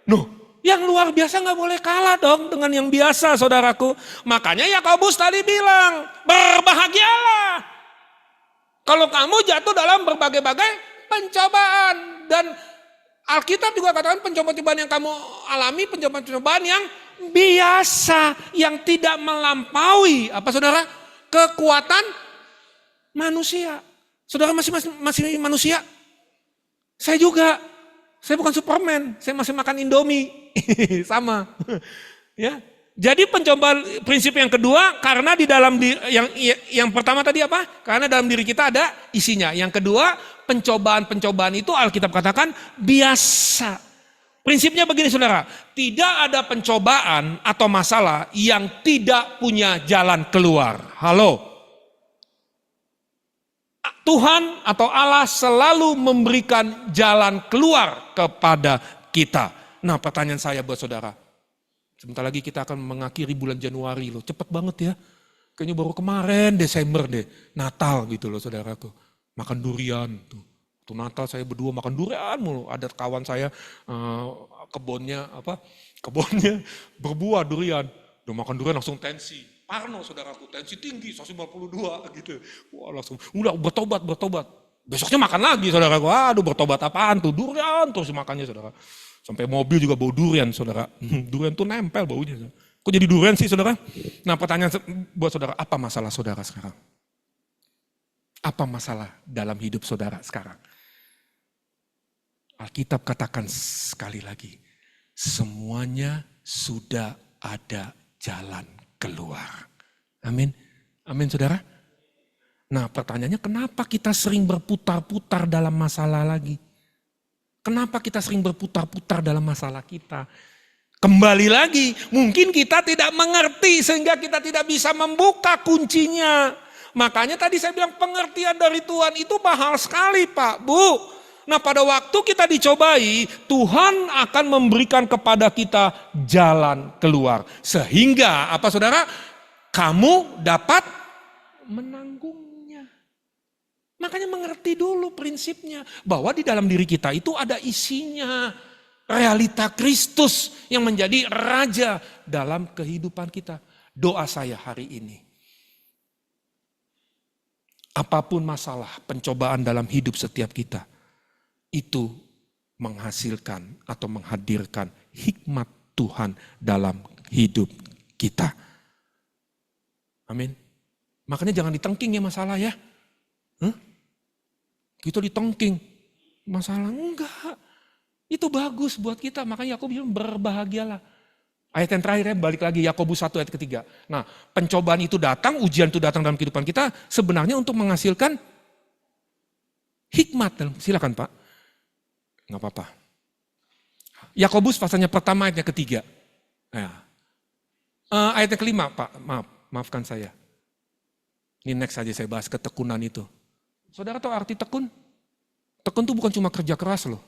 Nuh, yang luar biasa nggak boleh kalah dong dengan yang biasa, saudaraku. Makanya Yakobus tadi bilang, berbahagialah kalau kamu jatuh dalam berbagai-bagai pencobaan. Dan Alkitab juga katakan pencobaan-pencobaan yang kamu alami, pencobaan-pencobaan yang biasa, yang tidak melampaui, apa saudara? Kekuatan manusia. Saudara masih manusia? Saya juga. Saya bukan Superman, saya masih makan Indomie. Sama. Ya. Jadi pencobaan prinsip yang kedua, karena di dalam yang pertama tadi apa? Karena dalam diri kita ada isinya. Yang kedua, pencobaan-pencobaan itu Alkitab katakan biasa. Prinsipnya begini saudara, tidak ada pencobaan atau masalah yang tidak punya jalan keluar. Halo. Tuhan atau Allah selalu memberikan jalan keluar kepada kita. Nah, pertanyaan saya buat saudara. Sebentar lagi kita akan mengakhiri bulan Januari loh. Cepet banget ya. Kayaknya baru kemarin Desember deh. Natal gitu loh saudaraku. Makan durian tuh. Tuh Natal saya berdua makan durian mulu. Ada kawan saya kebunnya berbuah durian. Udah makan durian langsung tensi. Parno saudaraku, tensi tinggi 152 gitu. Wah langsung udah bertobat. Besoknya makan lagi saudaraku. Aduh bertobat apaan tuh? Durian terus makannya saudara. Sampai mobil juga bau durian saudara. Durian tuh nempel baunya. Kok jadi durian sih saudara? Nah pertanyaan buat saudara, apa masalah saudara sekarang? Apa masalah dalam hidup saudara sekarang? Alkitab katakan sekali lagi, semuanya sudah ada jalan keluar. Amin. Amin saudara. Nah pertanyaannya kenapa kita sering berputar-putar dalam masalah lagi? Kenapa kita sering berputar-putar dalam masalah kita? Kembali lagi, mungkin kita tidak mengerti sehingga kita tidak bisa membuka kuncinya. Makanya tadi saya bilang pengertian dari Tuhan itu mahal sekali Pak, Bu. Nah pada waktu kita dicobai, Tuhan akan memberikan kepada kita jalan keluar. Sehingga apa saudara? Kamu dapat menanggungnya. Makanya mengerti dulu prinsipnya. Bahwa di dalam diri kita itu ada isinya. Realita Kristus yang menjadi raja dalam kehidupan kita. Doa saya hari ini. Apapun masalah, pencobaan dalam hidup setiap kita. Itu menghasilkan atau menghadirkan hikmat Tuhan dalam hidup kita. Amin. Makanya jangan ditengking ya masalah ya. Kita ditengking. Masalah enggak. Itu bagus buat kita. Makanya Yakobus bilang berbahagialah. Ayat yang terakhir ya, balik lagi Yakobus 1 ayat ketiga. Nah pencobaan itu datang, ujian itu datang dalam kehidupan kita. Sebenarnya untuk menghasilkan hikmat. Silakan Pak. Enggak apa-apa. Yakobus pasalnya pertama ayatnya ketiga. Nah, ayatnya kelima Pak, maafkan saya. Ini next saja saya bahas ketekunan itu. Saudara tahu arti tekun? Tekun itu bukan cuma kerja keras loh.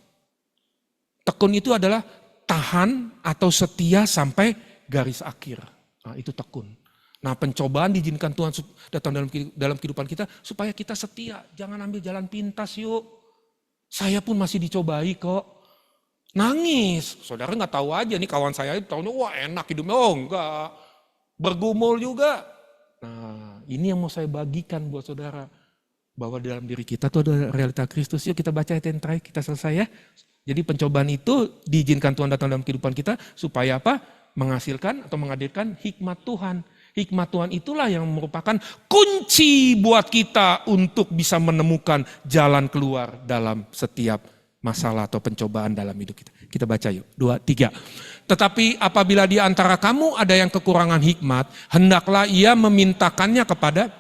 Tekun itu adalah tahan atau setia sampai garis akhir. Nah, itu tekun. Nah, pencobaan diizinkan Tuhan datang dalam kehidupan kita supaya kita setia. Jangan ambil jalan pintas yuk. Saya pun masih dicobai kok. Nangis. Saudara nggak tahu aja nih kawan saya itu tahunya wah enak hidupnya. Oh enggak. Bergumul juga. Nah, ini yang mau saya bagikan buat saudara. Bahwa dalam diri kita tuh ada realita Kristus. Yuk kita baca ayat yang terakhir, kita selesai ya. Jadi pencobaan itu diizinkan Tuhan datang dalam kehidupan kita supaya apa? Menghasilkan atau menghadirkan hikmat Tuhan. Hikmat Tuhan itulah yang merupakan kunci buat kita untuk bisa menemukan jalan keluar dalam setiap masalah atau pencobaan dalam hidup kita. Kita baca yuk, 2, 3. Tetapi apabila di antara kamu ada yang kekurangan hikmat, hendaklah ia memintakannya kepada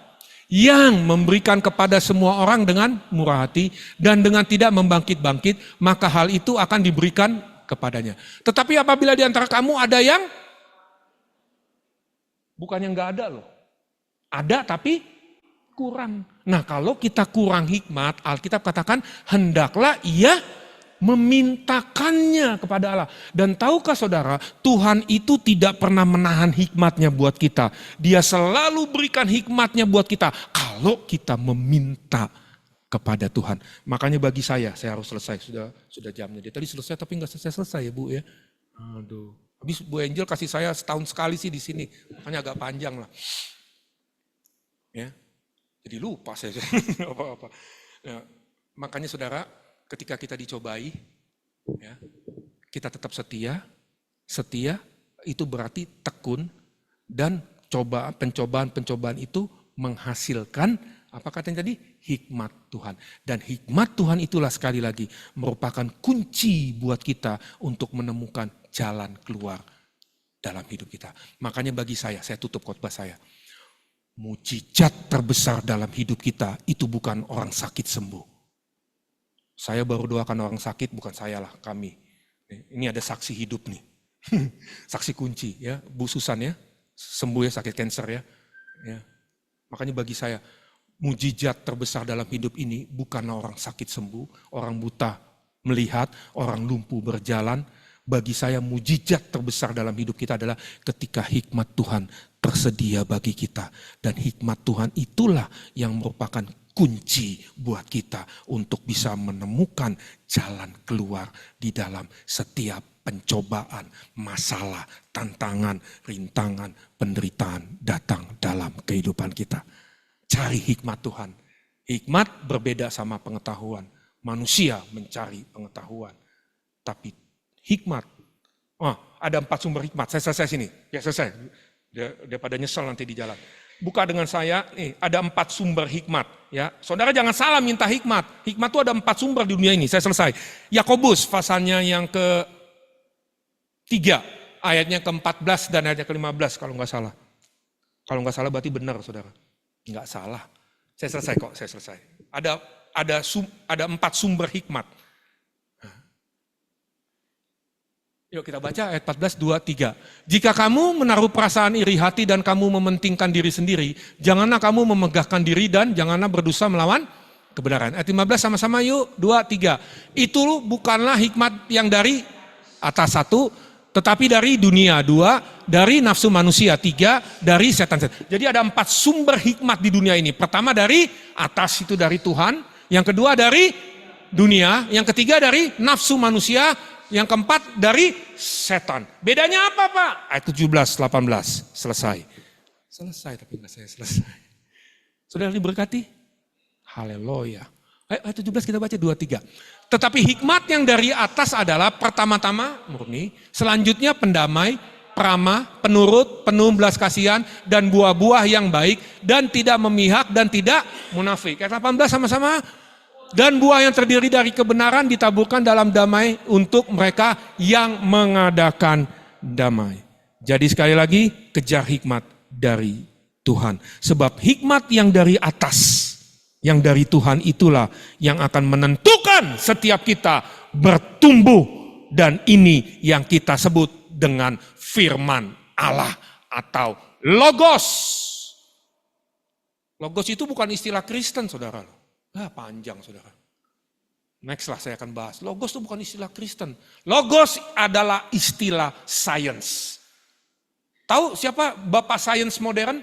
yang memberikan kepada semua orang dengan murah hati dan dengan tidak membangkit-bangkit, maka hal itu akan diberikan kepadanya. Tetapi apabila di antara kamu ada yang bukan yang nggak ada loh, ada tapi kurang. Nah kalau kita kurang hikmat, Alkitab katakan hendaklah ia memintakannya kepada Allah. Dan tahukah saudara, Tuhan itu tidak pernah menahan hikmatnya buat kita. Dia selalu berikan hikmatnya buat kita kalau kita meminta kepada Tuhan. Makanya bagi saya harus selesai, sudah jamnya. Dia tadi selesai tapi nggak selesai ya Bu ya. Aduh, habis Bu Angel kasih saya setahun sekali sih di sini, makanya agak panjang lah. Ya, jadi lupa saya apa-apa. Ya, makanya saudara, ketika kita dicobai, ya, kita tetap setia. Setia itu berarti tekun, dan pencobaan itu menghasilkan apa katanya tadi? Hikmat Tuhan. Dan hikmat Tuhan itulah sekali lagi merupakan kunci buat kita untuk menemukan jalan keluar dalam hidup kita. Makanya bagi saya tutup khotbah saya. Mujizat terbesar dalam hidup kita itu bukan orang sakit sembuh. Saya baru doakan orang sakit, bukan saya lah, kami. Ini ada saksi hidup nih. Saksi kunci ya, Bu Susan ya, sembuh ya sakit kanker ya. Makanya bagi saya, mujizat terbesar dalam hidup ini bukan orang sakit sembuh, orang buta melihat, orang lumpuh berjalan. Bagi saya mujizat terbesar dalam hidup kita adalah ketika hikmat Tuhan tersedia bagi kita. Dan hikmat Tuhan itulah yang merupakan kunci buat kita untuk bisa menemukan jalan keluar di dalam setiap pencobaan, masalah, tantangan, rintangan, penderitaan datang dalam kehidupan kita. Cari hikmat Tuhan. Hikmat berbeda sama pengetahuan. Manusia mencari pengetahuan. Tapi hikmat, ada 4 sumber hikmat. Saya selesai sini. Ya selesai. Daripada nyesel nanti di jalan. Buka dengan saya, nih ada 4 sumber hikmat. Ya, saudara jangan salah minta hikmat. Hikmat itu ada 4 sumber di dunia ini. Saya selesai. Yakobus pasalnya yang ke-3, ayatnya ke-14 dan ayatnya ke-15 kalau nggak salah. Kalau nggak salah berarti benar saudara. Nggak salah. Saya selesai kok, saya selesai. Ada 4 sumber hikmat. Yuk kita baca ayat 14, 2, 3. Jika kamu menaruh perasaan iri hati dan kamu mementingkan diri sendiri, janganlah kamu memegahkan diri dan janganlah berdosa melawan kebenaran. Ayat 15 sama-sama yuk, 2, 3. Itu bukanlah hikmat yang dari atas 1, tetapi dari dunia 2, dari nafsu manusia 3, dari setan. Jadi ada 4 sumber hikmat di dunia ini. Pertama dari atas itu dari Tuhan, yang kedua dari dunia, yang ketiga dari nafsu manusia, yang keempat dari setan. Bedanya apa Pak? Ayat 17, 18, selesai. Selesai tapi enggak saya selesai. Saudara diberkati? Haleluya. Ayat 17 kita baca 2, 3. Tetapi hikmat yang dari atas adalah pertama-tama murni, selanjutnya pendamai, peramah, penurut, penuh belas kasihan, dan buah-buah yang baik, dan tidak memihak, dan tidak munafik. Ayat 18 sama-sama. Dan buah yang terdiri dari kebenaran ditaburkan dalam damai untuk mereka yang mengadakan damai. Jadi sekali lagi, kejar hikmat dari Tuhan. Sebab hikmat yang dari atas, yang dari Tuhan itulah yang akan menentukan setiap kita bertumbuh. Dan ini yang kita sebut dengan firman Allah atau logos. Logos itu bukan istilah Kristen saudara. Panjang saudara. Next lah saya akan bahas. Logos itu bukan istilah Kristen. Logos adalah istilah sains. Tahu siapa bapak sains modern?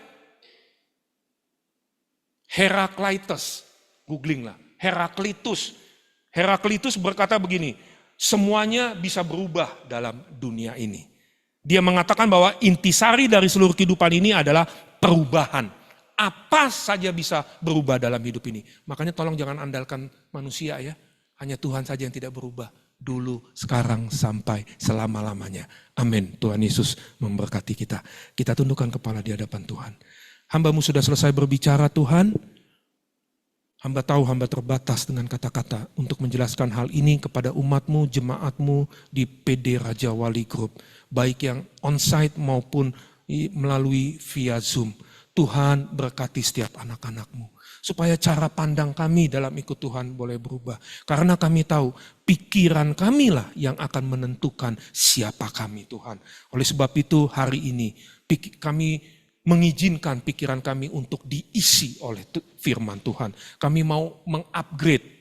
Heraklitus. Googling lah. Heraklitus. Heraklitus berkata begini. Semuanya bisa berubah dalam dunia ini. Dia mengatakan bahwa intisari dari seluruh kehidupan ini adalah perubahan. Apa saja bisa berubah dalam hidup ini. Makanya tolong jangan andalkan manusia ya. Hanya Tuhan saja yang tidak berubah. Dulu, sekarang, sampai selama-lamanya. Amin. Tuhan Yesus memberkati kita. Kita tundukkan kepala di hadapan Tuhan. Hamba-Mu sudah selesai berbicara Tuhan. Hamba tahu hamba terbatas dengan kata-kata untuk menjelaskan hal ini kepada umat-Mu, jemaat-Mu di PD Raja Wali Group. Baik yang on-site maupun melalui via Zoom. Tuhan berkati setiap anak-anak-Mu. Supaya cara pandang kami dalam ikut Tuhan boleh berubah. Karena kami tahu pikiran kamilah yang akan menentukan siapa kami Tuhan. Oleh sebab itu hari ini kami mengizinkan pikiran kami untuk diisi oleh firman Tuhan. Kami mau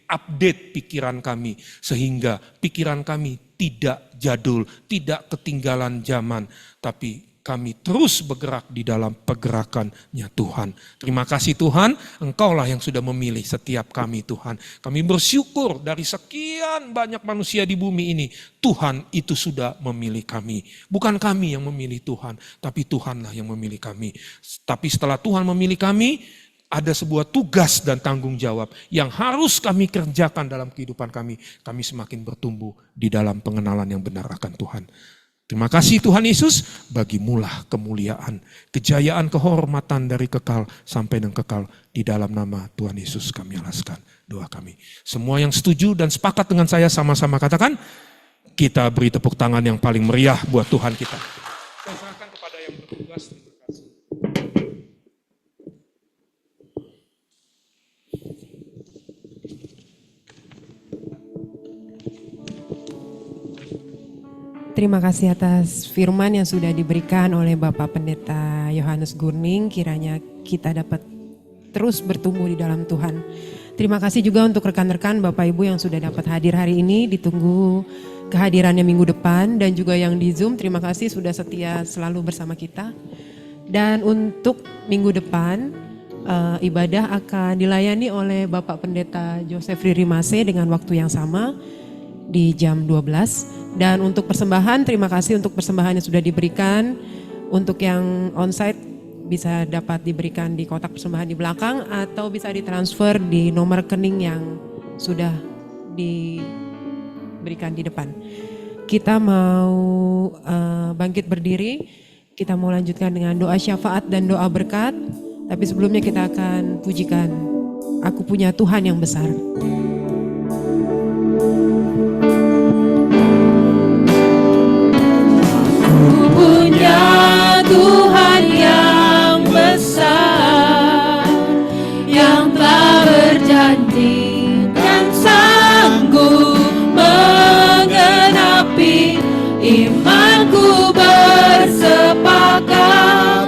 update pikiran kami sehingga pikiran kami tidak jadul, tidak ketinggalan zaman, tapi kami terus bergerak di dalam pergerakannya Tuhan. Terima kasih Tuhan, Engkaulah yang sudah memilih setiap kami Tuhan. Kami bersyukur dari sekian banyak manusia di bumi ini, Tuhan itu sudah memilih kami. Bukan kami yang memilih Tuhan, tapi Tuhanlah yang memilih kami. Tapi setelah Tuhan memilih kami, ada sebuah tugas dan tanggung jawab yang harus kami kerjakan dalam kehidupan kami. Kami semakin bertumbuh di dalam pengenalan yang benar akan Tuhan. Terima kasih Tuhan Yesus, bagimulah kemuliaan, kejayaan, kehormatan dari kekal sampai dan kekal. Di dalam nama Tuhan Yesus kami alaskan doa kami. Semua yang setuju dan sepakat dengan saya sama-sama katakan, kita beri tepuk tangan yang paling meriah buat Tuhan kita. Saya serahkan kepada yang bertugas. Terima kasih. Terima kasih atas firman yang sudah diberikan oleh Bapak Pendeta Yohanes Gurning. Kiranya kita dapat terus bertumbuh di dalam Tuhan. Terima kasih juga untuk rekan-rekan Bapak Ibu yang sudah dapat hadir hari ini. Ditunggu kehadirannya minggu depan, dan juga yang di Zoom. Terima kasih sudah setia selalu bersama kita. Dan untuk minggu depan ibadah akan dilayani oleh Bapak Pendeta Joseph Ririmase dengan waktu yang sama di jam 12. Dan untuk persembahan, terima kasih untuk persembahan yang sudah diberikan. Untuk yang onsite bisa dapat diberikan di kotak persembahan di belakang atau bisa ditransfer di nomor rekening yang sudah diberikan di depan. Kita mau bangkit berdiri, kita mau lanjutkan dengan doa syafaat dan doa berkat. Tapi sebelumnya kita akan pujikan Aku Punya Tuhan Yang Besar. Punya Tuhan yang besar, yang telah berjanji dan sanggup menggenapi. Imanku bersepakat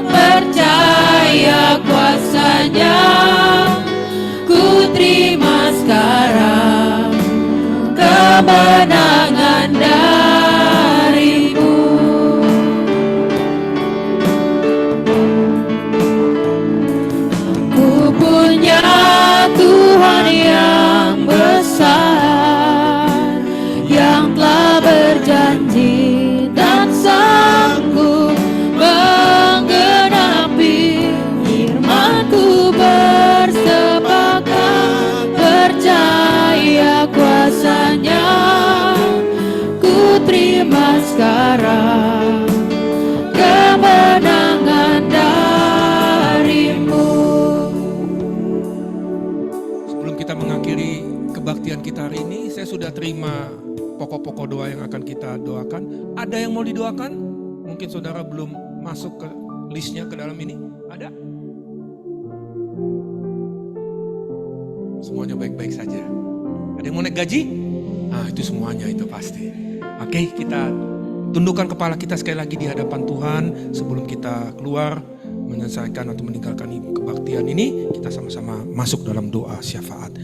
percaya kuasa-Nya. Ku terima sekarang kemenangan darimu. Tuhan yang besar, yang telah berjanji dan sanggup menggenapi. Firman-Ku bersepakat percaya kuasa-Nya. Ku terima sekarang kemenangan darimu. Kita mengakhiri kebaktian kita hari ini, saya sudah terima pokok-pokok doa yang akan kita doakan. Ada yang mau didoakan? Mungkin saudara belum masuk ke listnya ke dalam ini. Ada? Semuanya baik-baik saja. Ada yang mau naik gaji? Ah, itu semuanya itu pasti. Oke, kita tundukkan kepala kita sekali lagi di hadapan Tuhan sebelum kita keluar menyelesaikan atau meninggalkan kebaktian ini. Kita sama-sama masuk dalam doa syafaat.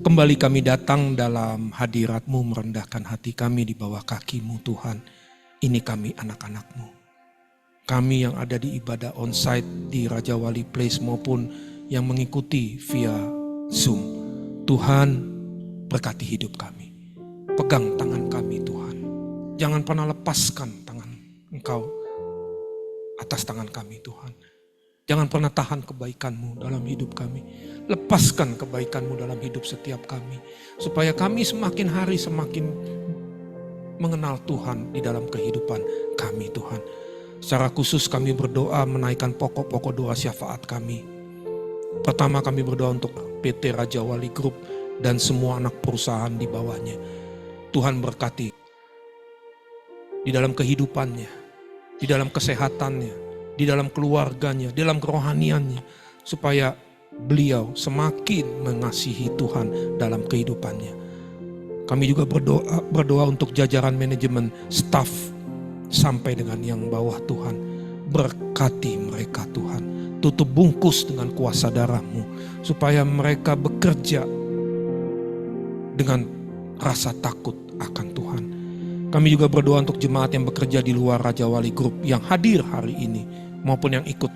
Kembali kami datang dalam hadirat-Mu, merendahkan hati kami di bawah kaki-Mu Tuhan. Ini kami anak-anak-Mu. Kami yang ada di ibadah onsite di Raja Wali Place maupun yang mengikuti via Zoom. Tuhan, berkati hidup kami. Pegang tangan kami Tuhan. Jangan pernah lepaskan tangan Engkau atas tangan kami Tuhan. Jangan pernah tahan kebaikan-Mu dalam hidup kami. Lepaskan kebaikan-Mu dalam hidup setiap kami. Supaya kami semakin hari semakin mengenal Tuhan di dalam kehidupan kami Tuhan. Secara khusus kami berdoa menaikkan pokok-pokok doa syafaat kami. Pertama kami berdoa untuk PT Raja Wali Group dan semua anak perusahaan di bawahnya. Tuhan berkati di dalam kehidupannya, di dalam kesehatannya, di dalam keluarganya, di dalam kerohaniannya, supaya beliau semakin mengasihi Tuhan dalam kehidupannya. Kami juga berdoa untuk jajaran manajemen, staf, sampai dengan yang bawah Tuhan. berkati mereka Tuhan. Tutup bungkus dengan kuasa darah-Mu, supaya mereka bekerja dengan rasa takut akan Tuhan. Kami juga berdoa untuk jemaat yang bekerja di luar Raja Wali Group yang hadir hari ini, maupun yang ikut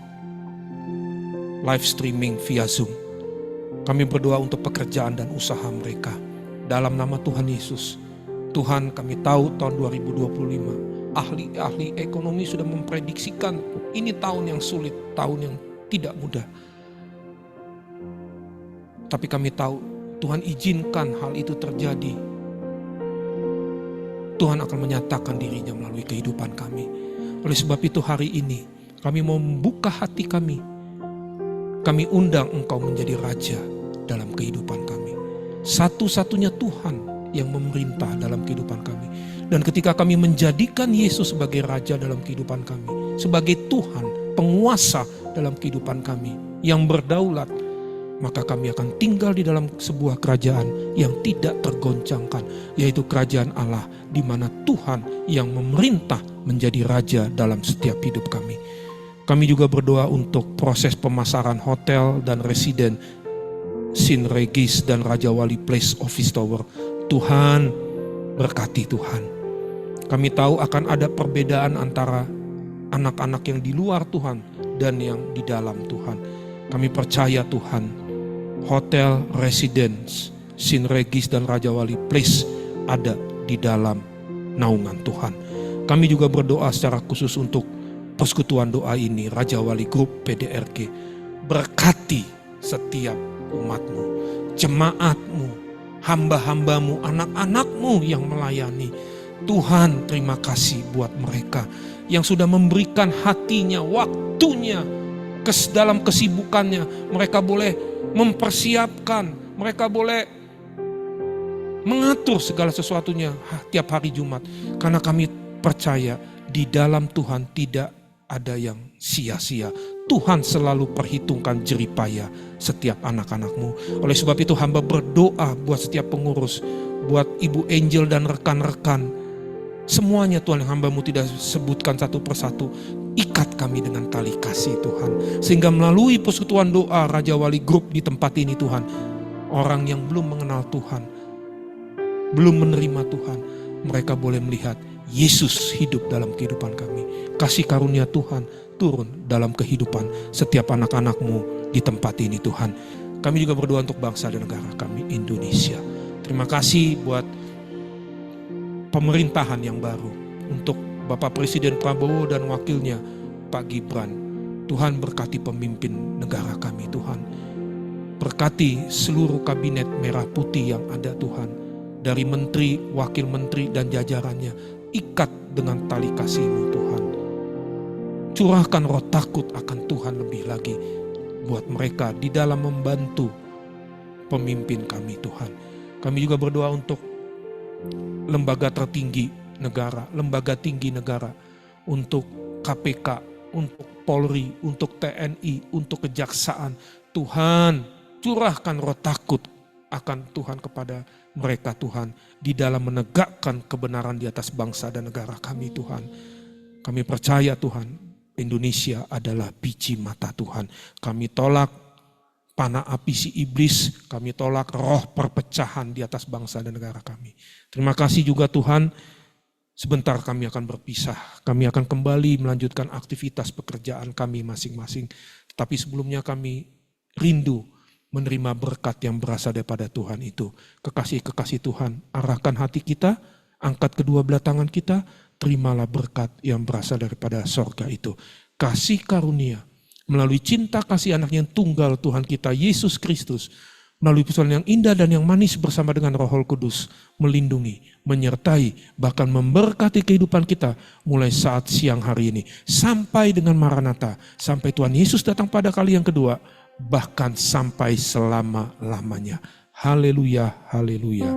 live streaming via Zoom. Kami berdoa untuk pekerjaan dan usaha mereka. Dalam nama Tuhan Yesus. Tuhan, kami tahu tahun 2025, ahli-ahli ekonomi sudah memprediksikan ini tahun yang sulit, tahun yang tidak mudah. Tapi kami tahu Tuhan izinkan hal itu terjadi. Tuhan akan menyatakan dirinya melalui kehidupan kami. Oleh sebab itu hari ini kami mau membuka hati kami. Kami undang Engkau menjadi Raja dalam kehidupan kami. Satu-satunya Tuhan yang memerintah dalam kehidupan kami. Dan ketika kami menjadikan Yesus sebagai Raja dalam kehidupan kami, sebagai Tuhan, penguasa dalam kehidupan kami, yang berdaulat, maka kami akan tinggal di dalam sebuah kerajaan yang tidak tergoncangkan, yaitu kerajaan Allah, di mana Tuhan yang memerintah menjadi Raja dalam setiap hidup kami. Kami juga berdoa untuk proses pemasaran hotel dan residen Sin Regis dan Raja Wali Place Office Tower. Tuhan, berkati Tuhan. Kami tahu akan ada perbedaan antara anak-anak yang di luar Tuhan dan yang di dalam Tuhan. Kami percaya Tuhan, hotel, residence, Sin Regis dan Raja Wali Place ada di dalam naungan Tuhan. Kami juga berdoa secara khusus untuk persekutuan doa ini, Raja Wali Group PDRG. Berkati setiap umat-Mu, jemaat-Mu, hamba-hamba-Mu, anak-anak-Mu yang melayani. Tuhan, terima kasih buat mereka yang sudah memberikan hatinya, waktunya, dalam kesibukannya. Mereka boleh mempersiapkan, mereka boleh mengatur segala sesuatunya tiap hari Jumat. Karena kami percaya di dalam Tuhan tidak ada yang sia-sia. Tuhan selalu perhitungkan jeripaya setiap anak-anak-Mu. Oleh sebab itu hamba berdoa buat setiap pengurus, buat Ibu Angel dan rekan-rekan. Semuanya Tuhan yang hamba-Mu tidak sebutkan satu persatu. Ikat kami dengan tali kasih Tuhan. Sehingga melalui persekutuan doa Raja Wali Group di tempat ini Tuhan, orang yang belum mengenal Tuhan, belum menerima Tuhan, mereka boleh melihat Yesus hidup dalam kehidupan kami. Kasih karunia Tuhan turun dalam kehidupan setiap anak-anak-Mu di tempat ini Tuhan. Kami juga berdoa untuk bangsa dan negara kami, Indonesia. Terima kasih buat pemerintahan yang baru, untuk Bapak Presiden Prabowo dan wakilnya Pak Gibran. Tuhan berkati pemimpin negara kami Tuhan. Berkati seluruh kabinet merah putih yang ada Tuhan. Dari menteri, wakil menteri dan jajarannya, ikat dengan tali kasih-Mu Tuhan. Curahkan roh takut akan Tuhan lebih lagi buat mereka di dalam membantu pemimpin kami Tuhan. Kami juga berdoa untuk lembaga tertinggi negara, lembaga tinggi negara, untuk KPK, untuk Polri, untuk TNI, untuk Kejaksaan. Tuhan, curahkan roh takut akan Tuhan kepada mereka Tuhan, di dalam menegakkan kebenaran di atas bangsa dan negara kami Tuhan. Kami percaya Tuhan, Indonesia adalah biji mata Tuhan. Kami tolak panah api si iblis, kami tolak roh perpecahan di atas bangsa dan negara kami. Terima kasih juga Tuhan, sebentar kami akan berpisah, kami akan kembali melanjutkan aktivitas pekerjaan kami masing-masing. Tetapi sebelumnya kami rindu menerima berkat yang berasal daripada Tuhan itu. Kekasih-kekasih Tuhan, arahkan hati kita, angkat kedua belah tangan kita, terimalah berkat yang berasal daripada sorga itu. Kasih karunia, melalui cinta kasih anak yang tunggal Tuhan kita, Yesus Kristus, melalui persaudaraan yang indah dan yang manis bersama dengan Roh Kudus, melindungi, menyertai, bahkan memberkati kehidupan kita mulai saat siang hari ini, sampai dengan Maranatha, sampai Tuhan Yesus datang pada kali yang kedua, bahkan sampai selama-lamanya. Haleluya, haleluya.